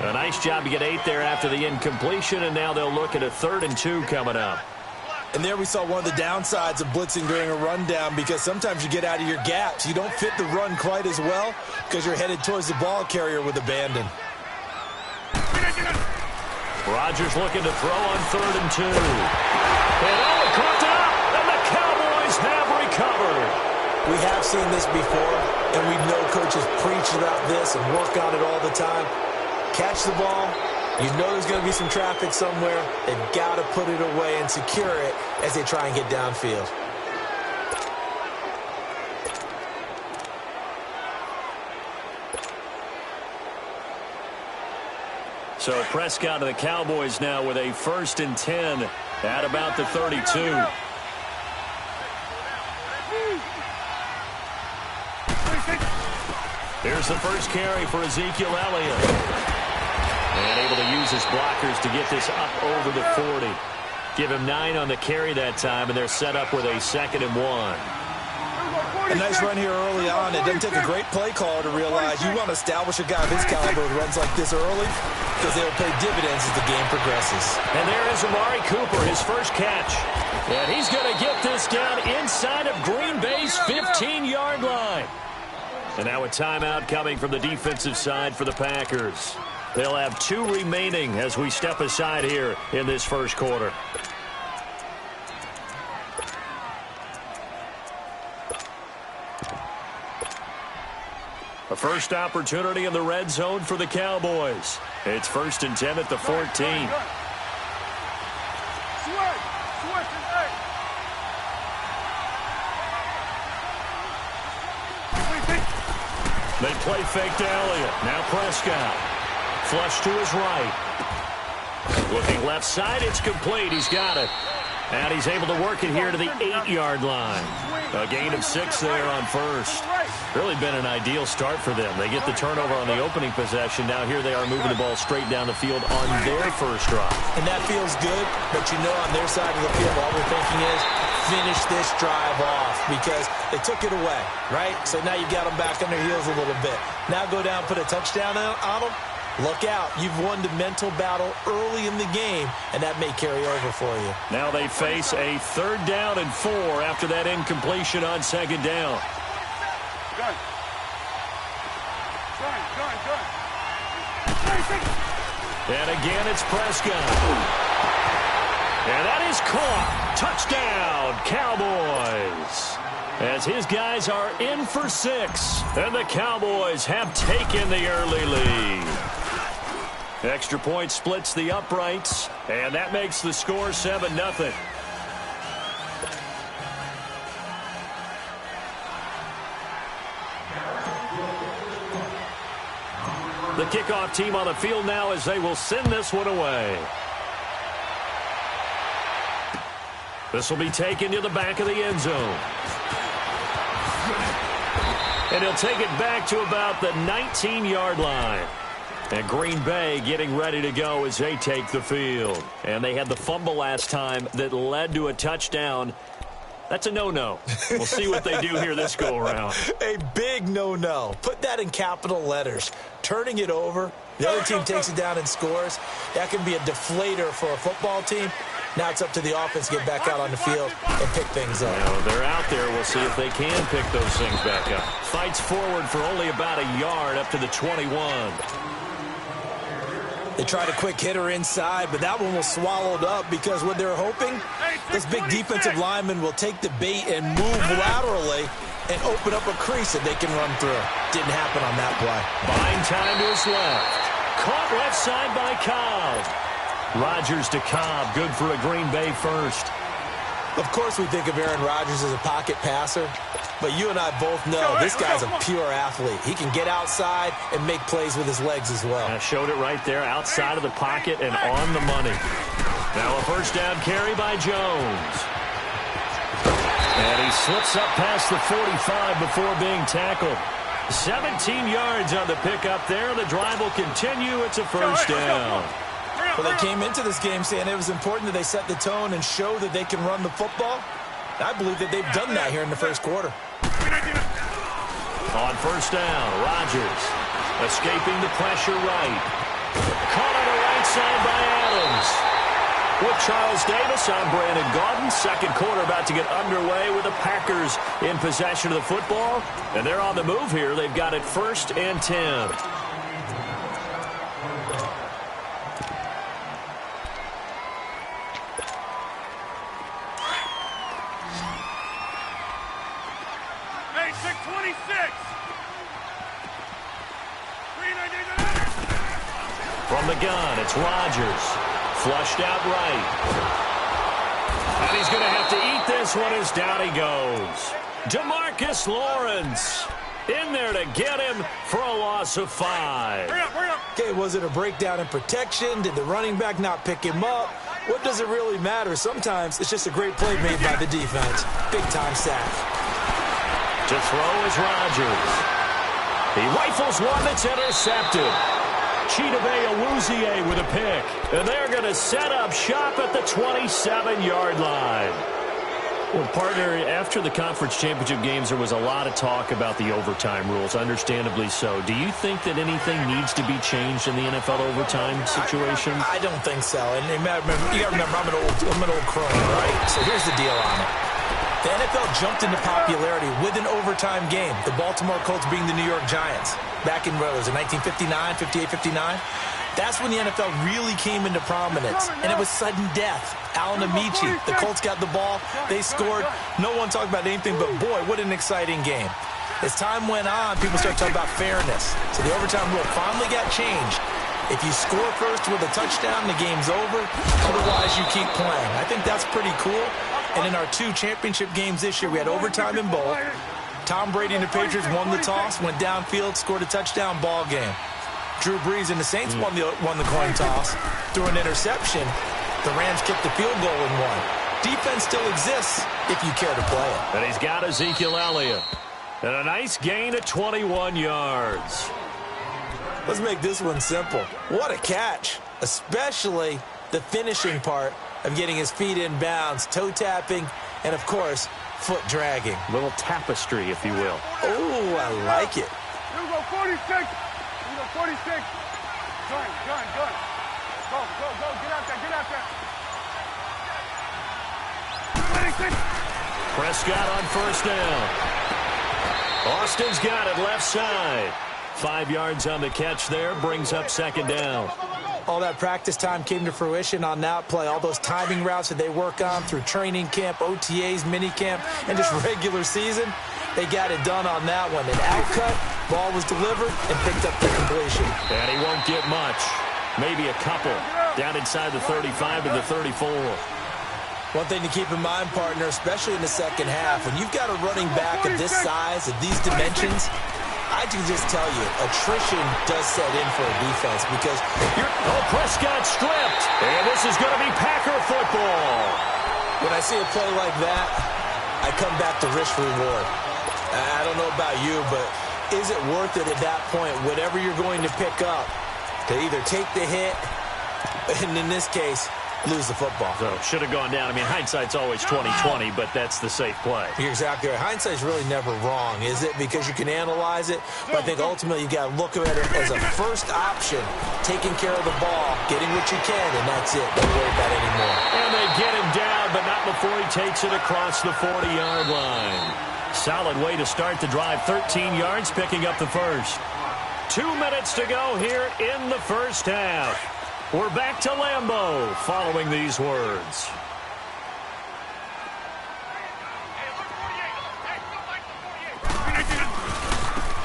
L: A nice job to get 8 there after the incompletion, and now they'll look at a 3rd and 2 coming up.
M: And there we saw one of the downsides of blitzing during a rundown, because sometimes you get out of your gaps. You don't fit the run quite as well because you're headed towards the ball carrier with abandon.
L: Rodgers looking to throw on 3rd and 2. And caught up, and the Cowboys have recovered.
M: We have seen this before, and we know coaches preach about this and work on it all the time. Catch the ball. You know there's going to be some traffic somewhere. They've got to put it away and secure it as they try and get downfield.
L: So Prescott of the Cowboys now with a 1st and 10 at about the 32. Here's the first carry for Ezekiel Elliott. And able to use his blockers to get this up over the 40. Give him 9 on the carry that time, and they're set up with a 2nd and 1.
M: A nice run here early on. It doesn't take a great play caller to realize you want to establish a guy of his caliber who runs like this early, because they'll pay dividends as the game progresses.
L: And there is Amari Cooper, his first catch. And he's going to get this down inside of Green Bay's 15-yard line. And now a timeout coming from the defensive side for the Packers. They'll have 2 remaining as we step aside here in this first quarter. A first opportunity in the red zone for the Cowboys. It's 1st and 10 at the 14. They play fake to Elliott. Now Prescott. Flush to his right. Looking left side, it's complete. He's got it. And he's able to work it here to the 8-yard line. A gain of 6 there on 1st. Really been an ideal start for them. They get the turnover on the opening possession. Now here they are moving the ball straight down the field on their first drive.
M: And that feels good, but you know on their side of the field, all they're thinking is finish this drive off because they took it away, right? So now you got them back on their heels a little bit. Now go down, put a touchdown on them. Look out. You've won the mental battle early in the game, and that may carry over for you.
L: Now they face a 3rd down and 4 after that incompletion on 2nd down. And again, it's Prescott. And that is caught. Touchdown, Cowboys. As his guys are in for 6. And the Cowboys have taken the early lead. Extra point splits the uprights, and that makes the score 7-0. The kickoff team on the field now as they will send this one away. This will be taken to the back of the end zone. And he'll take it back to about the 19-yard line. And Green Bay getting ready to go as they take the field. And they had the fumble last time that led to a touchdown. That's a no-no. We'll see what they do here this go-around.
M: A big no-no. Put that in capital letters. Turning it over, the other team takes it down and scores. That can be a deflator for a football team. Now it's up to the offense to get back out on the field and pick things up.
L: Now they're out there. We'll see if they can pick those things back up. Fights forward for only about a yard up to the 21.
M: They tried a quick hitter inside, but that one was swallowed up because what they're hoping, this big defensive lineman will take the bait and move laterally and open up a crease that they can run through. Didn't happen on that play.
L: Buying time to his left. Caught left side by Cobb. Rodgers to Cobb. Good for a Green Bay first.
M: Of course we think of Aaron Rodgers as a pocket passer, but you and I both know this guy's a pure athlete. He can get outside and make plays with his legs as well.
L: I showed it right there, outside of the pocket and on the money. Now a first down carry by Jones. And he slips up past the 45 before being tackled. 17 yards on the pickup there. The drive will continue. It's a first down.
M: Well, they came into this game saying it was important that they set the tone and show that they can run the football. I believe that they've done that here in the first quarter.
L: On first down, Rodgers escaping the pressure right. Caught on the right side by Adams. With Charles Davis, I'm Brandon Gaudin. Second quarter about to get underway with the Packers in possession of the football. And they're on the move here. They've got it 1st and 10. From the gun, it's Rodgers. Flushed out right. And he's going to have to eat this one as down he goes. DeMarcus Lawrence in there to get him for a loss of 5.
M: Okay, was it a breakdown in protection? Did the running back not pick him up? What does it really matter? Sometimes it's just a great play made by the defense. Big-time sack.
L: To throw is Rodgers. He rifles one that's intercepted. Chidobe Awuzie with a pick. And they're going to set up shop at the 27-yard line. Well, partner, after the conference championship games, there was a lot of talk about the overtime rules, understandably so. Do you think that anything needs to be changed in the NFL overtime situation?
M: I don't think so. And you got to remember, I'm an old crone, right? So here's the deal on it. The NFL jumped into popularity with an overtime game, the Baltimore Colts being the New York Giants. Back in, what was it, 1959, 58, 59? That's when the NFL really came into prominence, and it was sudden death. Alan Amici, the Colts got the ball, they scored. No one talked about anything, but boy, what an exciting game. As time went on, people started talking about fairness. So the overtime rule finally got changed. If you score first with a touchdown, the game's over. Otherwise, you keep playing. I think that's pretty cool. And in our 2 championship games this year, we had overtime in both. Tom Brady and the Patriots won the toss, went downfield, scored a touchdown, ball game. Drew Brees and the Saints won the coin toss, threw an interception. The Rams kicked the field goal and won. Defense still exists if you care to play it.
L: And he's got Ezekiel Elliott. And a nice gain of 21 yards.
M: Let's make this one simple. What a catch, especially the finishing part of getting his feet in bounds, toe tapping, and of course, foot dragging.
L: Little tapestry, if you will.
M: Oh, I like it.
N: You go 46. You go 46. Gun. Go. Get out there. 26.
L: Prescott on first down. Austin's got it left side. 5 yards on the catch there, brings up second down.
M: All that practice time came to fruition on that play. All those timing routes that they work on through training camp, OTAs, mini camp, and just regular season, they got it done on that one. An outcut, ball was delivered, and picked up the completion.
L: And he won't get much. Maybe a couple. Down inside the 35 to the 34.
M: One thing to keep in mind, partner, especially in the second half, when you've got a running back of this size, of these dimensions, I can just tell you, attrition does set in for a defense because
L: Prescott stripped. And this is going to be Packer football.
M: When I see a play like that, I come back to risk reward. I don't know about you, but is it worth it at that point, whatever you're going to pick up, to either take the hit, and in this case, lose the football?
L: So should have gone down. I mean, hindsight's always 20/20, but that's the safe play.
M: You're exactly right. Hindsight's really never wrong, is it? Because you can analyze it, but I think ultimately you got to look at it as a first option, taking care of the ball, getting what you can, and that's it. Don't worry about it anymore.
L: And they get him down, but not before he takes it across the 40-yard line. Solid way to start the drive. 13 yards, picking up the first. 2 minutes to go here in the first half. We're back to Lambeau following these words.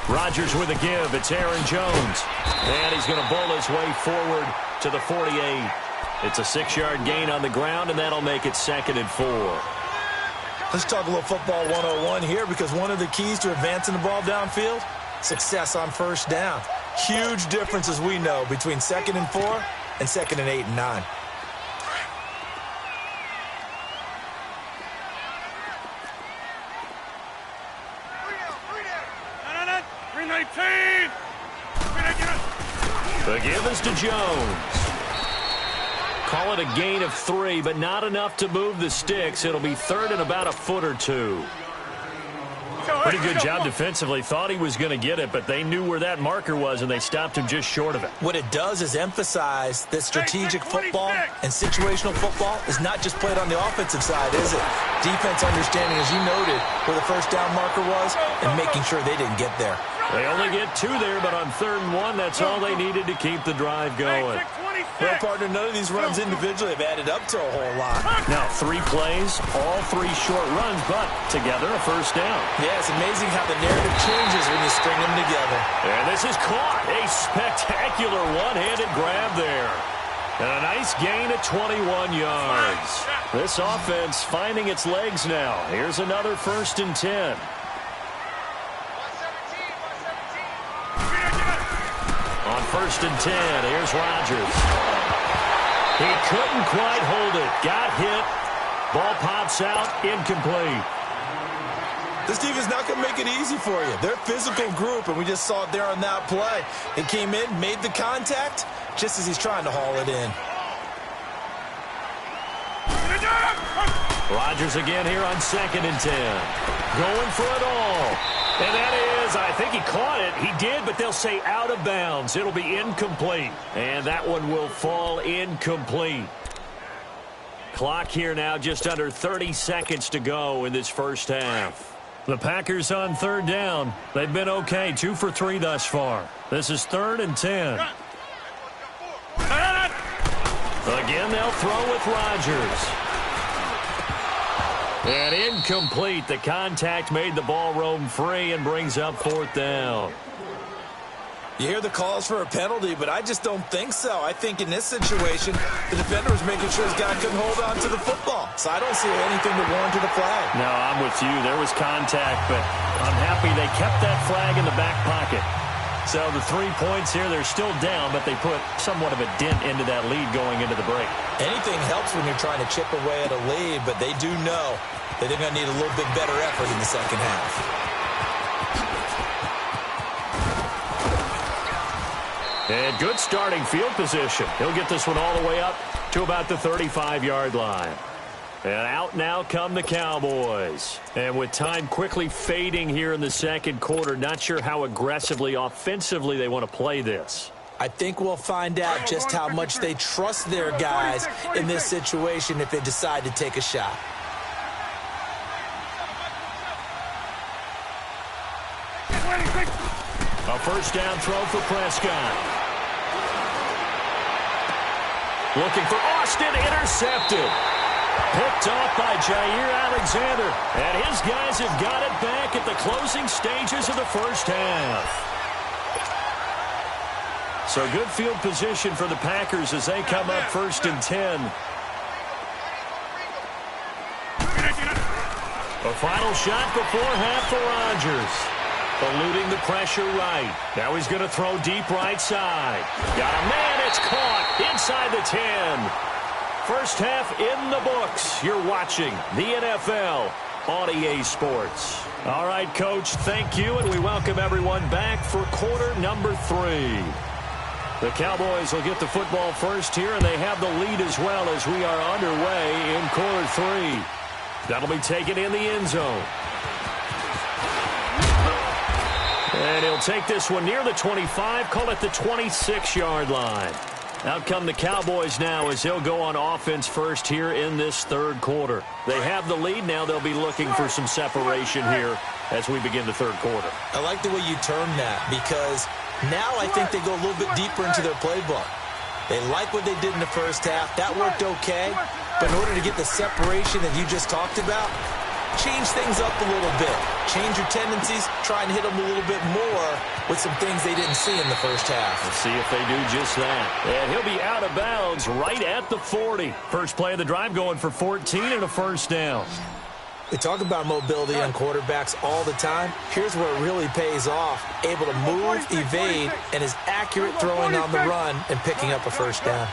L: Rodgers with a give. It's Aaron Jones. And he's going to bowl his way forward to the 48. It's a 6-yard gain on the ground, and that'll make it 2nd and 4.
M: Let's talk a little football 101 here, because one of the keys to advancing the ball downfield, success on first down. Huge difference, as we know, between 2nd and 4 and 2nd and 8 and 9.
L: The give is to Jones. Call it a gain of 3, but not enough to move the sticks. It'll be 3rd and about a foot or 2. Pretty good job defensively. Thought he was going to get it, but they knew where that marker was, and they stopped him just short of it.
M: What it does is emphasize that strategic football and situational football is not just played on the offensive side, is it? Defense understanding, as you noted, where the first down marker was and making sure they didn't get there.
L: They only get 2 there, but on 3rd and 1, that's all they needed to keep the drive going.
M: Well, partner, none of these runs individually have added up to a whole lot.
L: Now, 3 plays, all 3 short runs, but together a first down.
M: Yeah, it's amazing how the narrative changes when you string them together.
L: And this is caught. A spectacular one-handed grab there. And a nice gain at 21 yards. This offense finding its legs now. Here's another 1st and 10. On 1st and 10, here's Rodgers. He couldn't quite hold it. Got hit. Ball pops out. Incomplete.
M: This team is not going to make it easy for you. They're a physical group, and we just saw it there on that play. He came in, made the contact, just as he's trying to haul it in.
L: Rodgers again here on 2nd and 10. Going for it all. And that is, I think he caught it. He did, but they'll say out of bounds. It'll be incomplete. And that one will fall incomplete. Clock here now, just under 30 seconds to go in this first half. The Packers on 3rd down. They've been okay, 2 for 3 thus far. This is 3rd and 10. Again, they'll throw with Rodgers. And incomplete. The contact made the ball roam free and brings up 4th down.
M: You hear the calls for a penalty, but I just don't think so. I think in this situation, the defender was making sure his guy couldn't hold on to the football. So I don't see anything to warrant the flag.
L: No, I'm with you. There was contact, but I'm happy they kept that flag in the back pocket. So the 3 points here, they're still down, but they put somewhat of a dent into that lead going into the break.
M: Anything helps when you're trying to chip away at a lead, but they do know that they're going to need a little bit better effort in the second half.
L: And good starting field position. He'll get this one all the way up to about the 35-yard line. And out now come the Cowboys. And with time quickly fading here in the second quarter, not sure how aggressively, offensively they want to play this.
M: I think we'll find out just how much they trust their guys in this situation if they decide to take a shot.
L: A first down throw for Prescott. Looking for Austin, intercepted. Picked off by Jair Alexander. And his guys have got it back at the closing stages of the first half. So good field position for the Packers as they come up 1st and 10. A final shot before half for Rodgers. Eluding the pressure right. Now he's going to throw deep right side. Got a man, it's caught inside the 10. First half in the books. You're watching the NFL on EA Sports. All right, Coach, thank you, and we welcome everyone back for quarter number 3. The Cowboys will get the football first here, and they have the lead as well as we are underway in quarter 3. That'll be taken in the end zone. And he'll take this one near the 25, call it the 26-yard line. Out come the Cowboys now as they'll go on offense first here in this third quarter. They have the lead now. They'll be looking for some separation here as we begin the third quarter.
M: I like the way you term that because now I think they go a little bit deeper into their playbook. They like what they did in the first half. That worked okay. But in order to get the separation that you just talked about, change things up a little bit. Change your tendencies, try and hit them a little bit more with some things they didn't see in the first half.
L: Let's see if they do just that. And he'll be out of bounds right at the 40. First play of the drive going for 14 and a first down.
M: We talk about mobility on quarterbacks all the time. Here's where it really pays off. Able to move, evade, and is accurate throwing on the run and picking up a first down.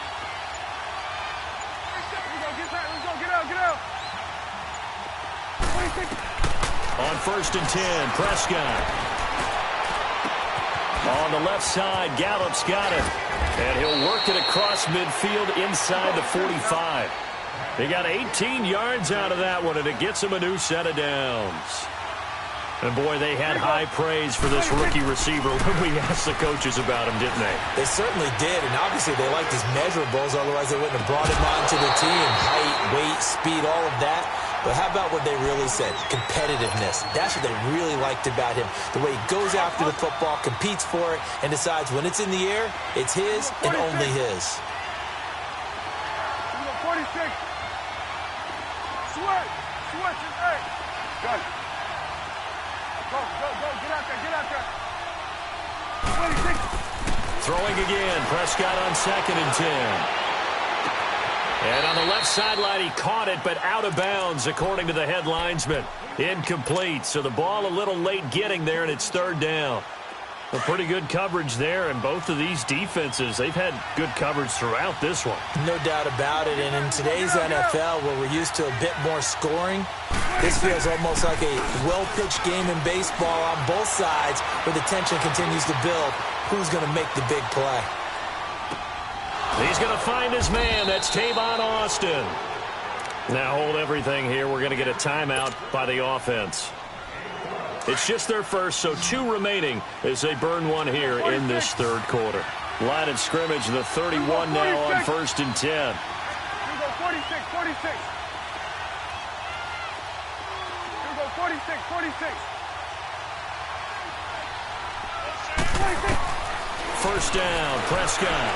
L: On 1st and 10, Prescott. On the left side, Gallup's got it. And he'll work it across midfield inside the 45. They got 18 yards out of that one, and it gets him a new set of downs. And, boy, they had high praise for this rookie receiver when we asked the coaches about him, didn't they?
M: They certainly did, and obviously they liked his measurables, otherwise they wouldn't have brought him onto the team. Height, weight, speed, all of that. But how about what they really said? Competitiveness. That's what they really liked about him. The way he goes after the football, competes for it, and decides when it's in the air, it's his and only his.
N: 46. Switch, hey. Good. Go, get out there. 26.
L: Throwing again, Prescott on 2nd and 10. And on the left sideline, he caught it, but out of bounds, according to the head linesman. Incomplete, so the ball a little late getting there, and it's 3rd down. A pretty good coverage there, and both of these defenses, they've had good coverage throughout this one.
M: No doubt about it, and in today's NFL, where we're used to a bit more scoring, this feels almost like a well-pitched game in baseball on both sides, where the tension continues to build. Who's going to make the big play?
L: He's going to find his man. That's Tavon Austin. Now hold everything here. We're going to get a timeout by the offense. It's just their first, so 2 remaining as they burn one here in this 3rd quarter. Line of scrimmage, the 31 now on 1st and 10.
N: Here we go, 46. Here we go, 46.
L: 1st down, Prescott.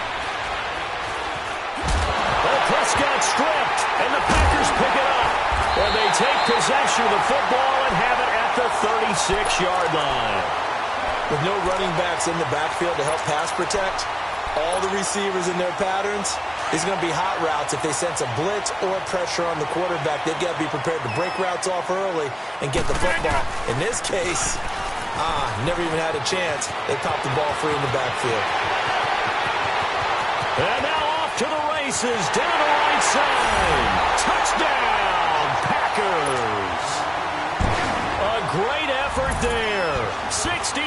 L: Oh, Prescott stripped, and the Packers pick it up. And they take possession of the football and have it at the 36-yard line.
M: With no running backs in the backfield to help pass protect, all the receivers in their patterns, it's going to be hot routes. If they sense a blitz or pressure on the quarterback, they've got to be prepared to break routes off early and get the football. In this case, never even had a chance. They popped the ball free in the backfield.
L: And now off to the races, down the right side. Touchdown, Packers. A great effort there. 64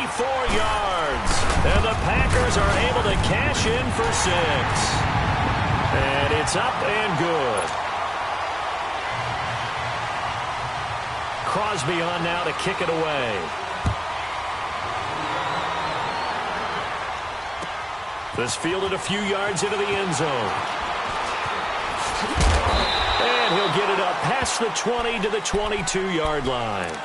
L: yards. And the Packers are able to cash in for 6. And it's up and good. Crosby on now to kick it away. This fielded a few yards into the end zone. And he'll get it up past the 20 to the 22-yard line.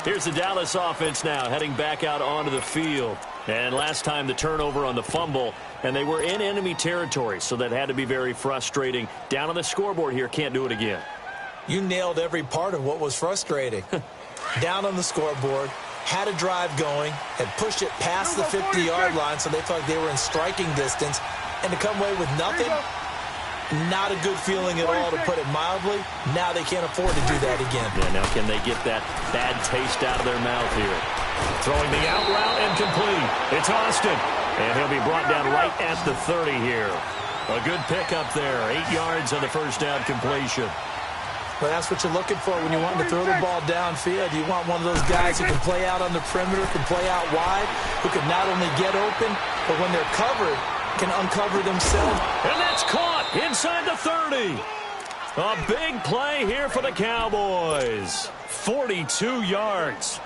L: Here's the Dallas offense now heading back out onto the field. And last time the turnover on the fumble, and they were in enemy territory, so that had to be very frustrating. Down on the scoreboard here, can't do it again.
M: You nailed every part of what was frustrating. Down on the scoreboard, had a drive going, had pushed it past the 50-yard line, so they felt like they were in striking distance, and to come away with nothing, not a good feeling at all, to put it mildly. Now they can't afford to do that again.
L: Yeah, now can they get that bad taste out of their mouth here? Throwing the out route and complete. It's Austin, and he'll be brought down right at the 30 here. A good pickup there, 8 yards on the first down completion.
M: Well, that's what you're looking for when you want to throw the ball downfield. You want one of those guys who can play out on the perimeter, can play out wide, who can not only get open, but when they're covered, can uncover themselves.
L: And that's caught inside the 30. A big play here for the Cowboys. 42 yards.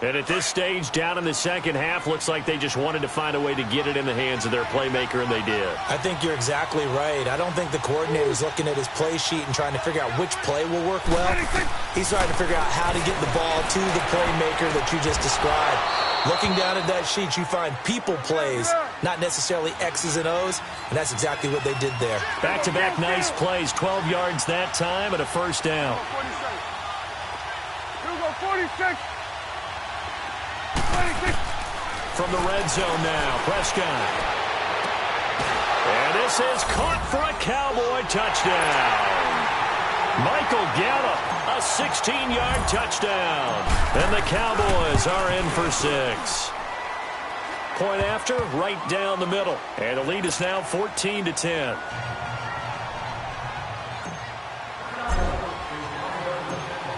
L: And at this stage, down in the second half, looks like they just wanted to find a way to get it in the hands of their playmaker, and they did.
M: I think you're exactly right. I don't think the coordinator's looking at his play sheet and trying to figure out which play will work well. He's trying to figure out how to get the ball to the playmaker that you just described. Looking down at that sheet, you find people plays, not necessarily X's and O's, and that's exactly what they did there.
L: Back-to-back nice plays, 12 yards that time and a first down.
N: 46. 26.
L: From the red zone now, Prescott. And this is caught for a Cowboy touchdown. Michael Gallup, a 16-yard touchdown. And the Cowboys are in for 6. Point after, right down the middle. And the lead is now 14-10.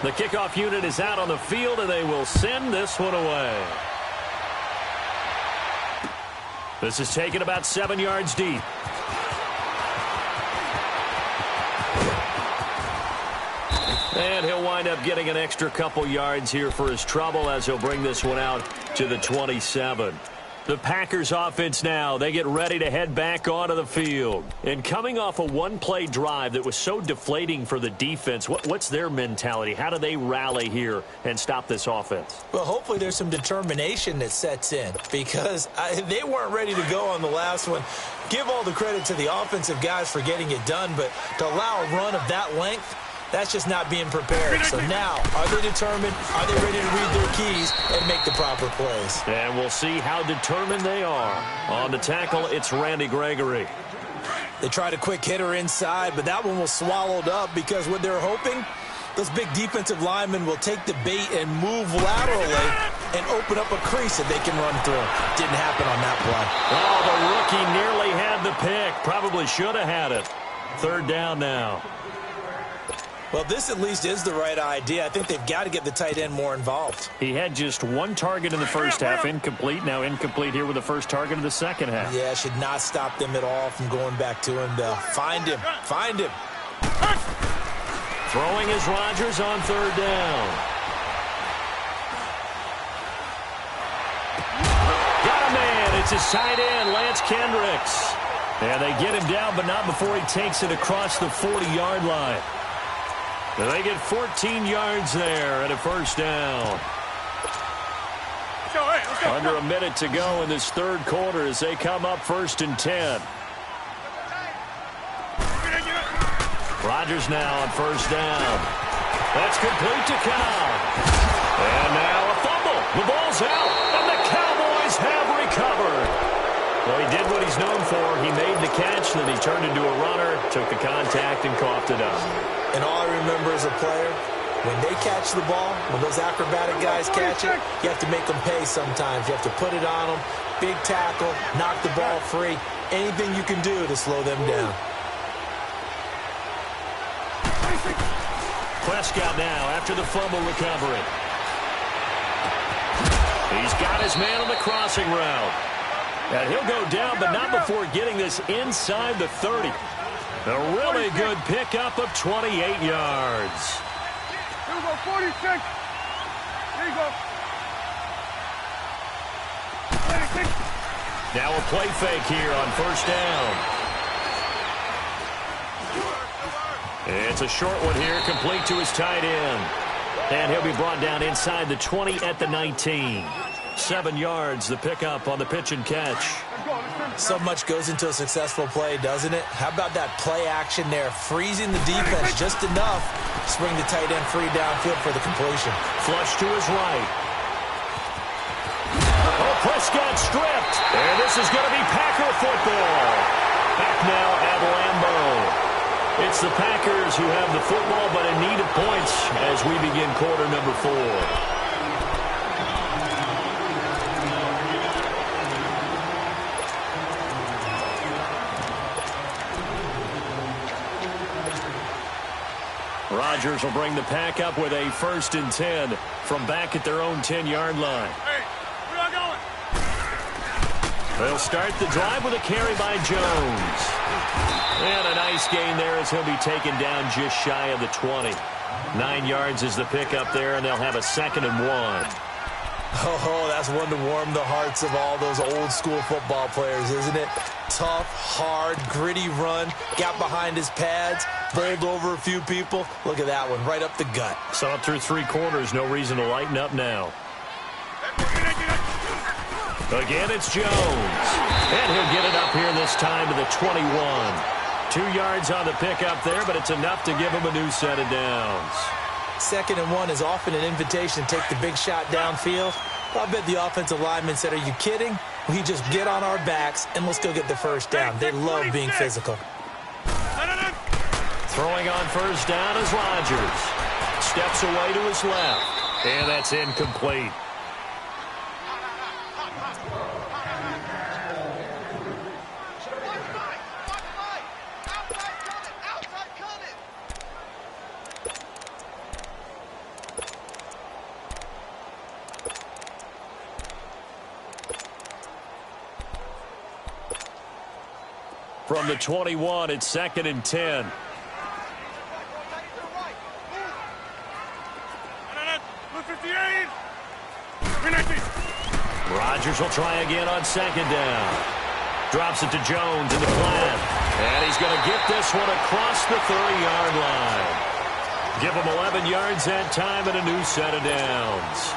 L: The kickoff unit is out on the field, and they will send this one away. This is taken about 7 yards deep. And he'll wind up getting an extra couple yards here for his trouble as he'll bring this one out to the 27. The Packers offense now, they get ready to head back onto the field. And coming off a one-play drive that was so deflating for the defense, what's their mentality? How do they rally here and stop this offense?
M: Well, hopefully there's some determination that sets in because they weren't ready to go on the last one. Give all the credit to the offensive guys for getting it done, but to allow a run of that length, that's just not being prepared. So now, are they determined? Are they ready to read their keys and make the proper plays?
L: And we'll see how determined they are. On the tackle, it's Randy Gregory.
M: They tried a quick hitter inside, but that one was swallowed up because what they're hoping, those big defensive linemen will take the bait and move laterally and open up a crease that they can run through. Didn't happen on that play.
L: Oh, the rookie nearly had the pick. Probably should have had it. 3rd down now.
M: Well, this at least is the right idea. I think they've got to get the tight end more involved.
L: He had just 1 target in the first half, incomplete. Now incomplete here with the first target of the second half.
M: Yeah, should not stop them at all from going back to him. Find him. Find him.
L: Throwing is Rodgers on 3rd down. Got a man. It's his tight end, Lance Kendricks. And they get him down, but not before he takes it across the 40-yard line. They get 14 yards there and a 1st down. Under a minute to go in this 3rd quarter as they come up 1st and 10. Rodgers now on 1st down. That's complete to Cobb. And now a fumble. The ball's out, and the Cowboys have recovered. Well, he did what he's known for. He made the catch, then he turned into a runner, took the contact, and coughed it up.
M: And all I remember as a player, when they catch the ball, when those acrobatic guys catch it, you have to make them pay sometimes. You have to put it on them, big tackle, knock the ball free, anything you can do to slow them down.
L: Prescott now after the fumble recovery. He's got his man on the crossing route. And he'll go down, but not before getting this inside the 30. A really good pickup of 28 yards.
N: Here we go, 46. Here you go. 26.
L: Now a play fake here on 1st down. It's a short one here, complete to his tight end. And he'll be brought down inside the 20 at the 19. 7 yards, the pickup on the pitch and catch.
M: So much goes into a successful play, doesn't it? How about that play action there? Freezing the defense just enough to bring the tight end free downfield for the completion.
L: Flush to his right. Oh, Prescott stripped. And this is going to be Packer football. Back now at Lambeau. It's the Packers who have the football, but in need of points as we begin quarter number 4. Rodgers will bring the pack up with a 1st and 10 from back at their own 10-yard line.
N: Hey, where y'all going?
L: They'll start the drive with a carry by Jones. And a nice gain there as he'll be taken down just shy of the 20. 9 yards is the pickup there, and they'll have a 2nd and 1.
M: Oh, that's one to warm the hearts of all those old-school football players, isn't it? Tough, hard, gritty run, got behind his pads, bowled over a few people. Look at that one, right up the gut.
L: So up through 3 quarters, no reason to lighten up now. Again, it's Jones. And he'll get it up here this time to the 21. 2 yards on the pickup there, but it's enough to give him a new set of downs.
M: 2nd and 1 is often an invitation to take the big shot downfield. I bet the offensive lineman said, are you kidding? We just get on our backs and let's go get the first down. They love being physical.
L: Throwing on first down is Rodgers. Steps away to his left. And that's incomplete. From the 21, it's 2nd and 10. Rodgers will try again on 2nd down. Drops it to Jones in the flat. And he's going to get this one across the 30-yard line. Give him 11 yards that time and a new set of downs.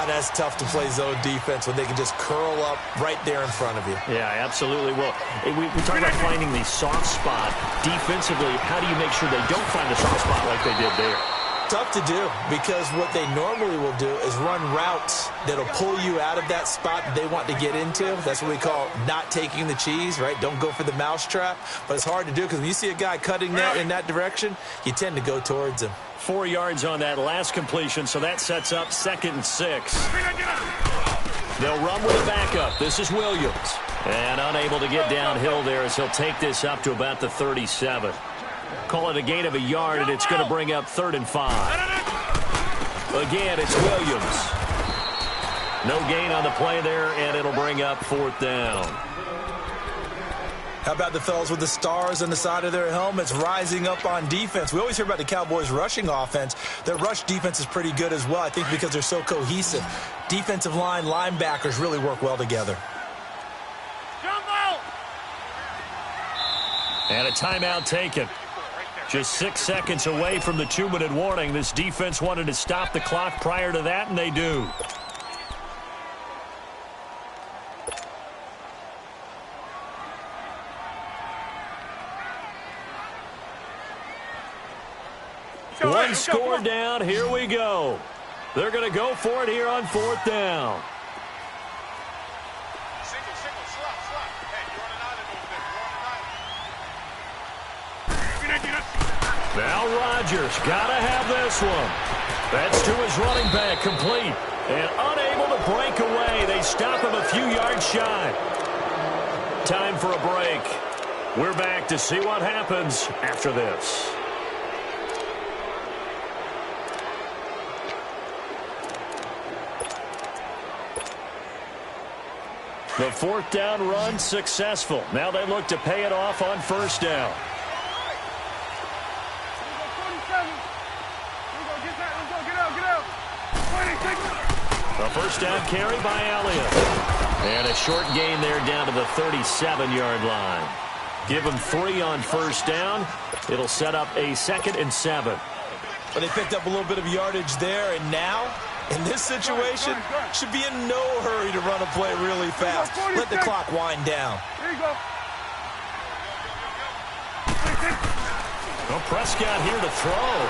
M: That's tough to play zone defense when they can just curl up right there in front of you.
L: Yeah, absolutely. Well, we talk about finding the soft spot. Defensively, how do you make sure they don't find the soft spot like they did there?
M: Tough to do, because what they normally will do is run routes that'll pull you out of that spot that they want to get into. That's what we call not taking the cheese, right? Don't go for the mousetrap. But it's hard to do because when you see a guy cutting that in that direction, you tend to go towards him.
L: 4 yards on that last completion, so that sets up 2nd and 6. They'll run with a backup. This is Williams. And unable to get downhill there as he'll take this up to about the 37. Call it a gain of a yard, and it's going to bring up 3rd and 5. Again, it's Williams. No gain on the play there, and it'll bring up 4th down.
M: How about the fellas with the stars on the side of their helmets rising up on defense? We always hear about the Cowboys' rushing offense. Their rush defense is pretty good as well, I think, because they're so cohesive. Defensive line, linebackers really work well together.
L: And a timeout taken. Just 6 seconds away from the 2-minute warning. This defense wanted to stop the clock prior to that, and they do. One score down. Here we go. They're going to go for it here on 4th down. Now Rodgers got to have this one. That's to his running back, complete. And unable to break away. They stop him a few yards shy. Time for a break. We're back to see what happens after this. The 4th down run successful. Now they look to pay it off on 1st down. A 1st down carry by Elliott. And a short gain there down to the 37-yard line. Give them 3 on 1st down. It'll set up a 2nd and 7.
M: But they picked up a little bit of yardage there, and now, in this situation, should be in no hurry to run a play really fast. Let the clock wind down.
N: There you go.
L: Well, Prescott here to throw.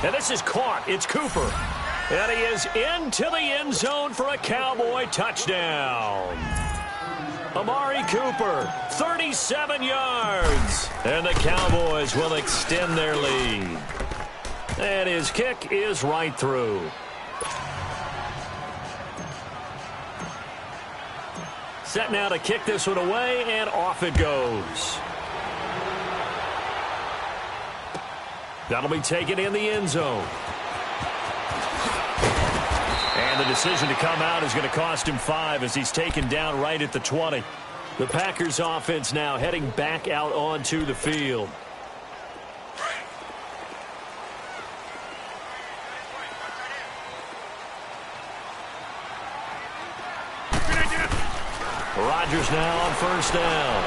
L: And this is caught. It's Cooper. And he is into the end zone for a Cowboy touchdown. Amari Cooper, 37 yards. And the Cowboys will extend their lead. And his kick is right through. Set now to kick this one away, and off it goes. That'll be taken in the end zone. And the decision to come out is going to cost him 5 as he's taken down right at the 20. The Packers offense now heading back out onto the field. Rodgers now on 1st down.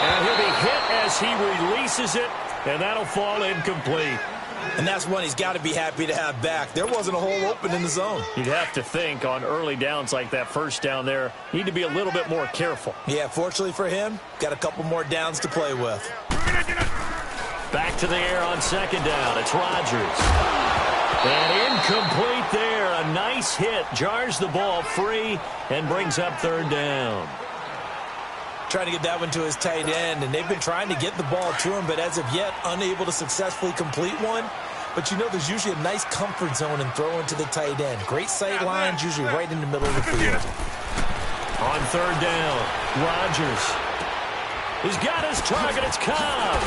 L: And he'll be hit as he releases it, and that'll fall incomplete.
M: And that's one he's got to be happy to have back. There wasn't a hole open in the zone.
L: You'd have to think on early downs like that 1st down there, need to be a little bit more careful.
M: Yeah, fortunately for him, got a couple more downs to play with.
L: Back to the air on second down. It's Rodgers. And incomplete there. A nice hit. Jars the ball free and brings up third down.
M: Trying to get that one to his tight end, and they've been trying to get the ball to him, but as of yet, unable to successfully complete one. But you know there's usually a nice comfort zone in throwing to the tight end. Great sight lines, usually right in the middle of the field.
L: On third down, Rodgers. He's got his target. It's Cobb.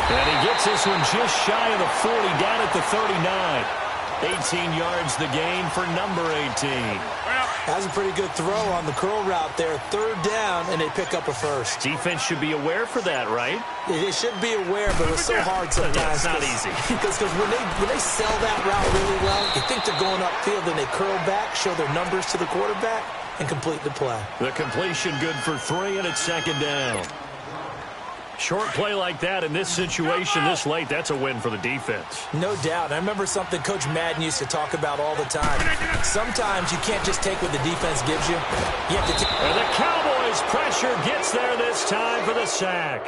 L: And he gets this one just shy of the 40, down at the 39. 18 yards the gain for number 18.
M: That's a pretty good throw on the curl route there. Third down, and they pick up a first.
L: Defense should be aware for that, right?
M: They should be aware, but it's so hard sometimes.
L: Yeah, it's not easy.
M: Because when they sell that route really well, you think they're going upfield, then they curl back, show their numbers to the quarterback, and complete the play.
L: The completion good for 3, and it's second down. Short play like that in this situation this late, that's a win for the defense.
M: No doubt. I remember something Coach Madden used to talk about all the time. Sometimes you can't just take what the defense gives you. You have to take.
L: And the Cowboys' pressure gets there this time for the sack.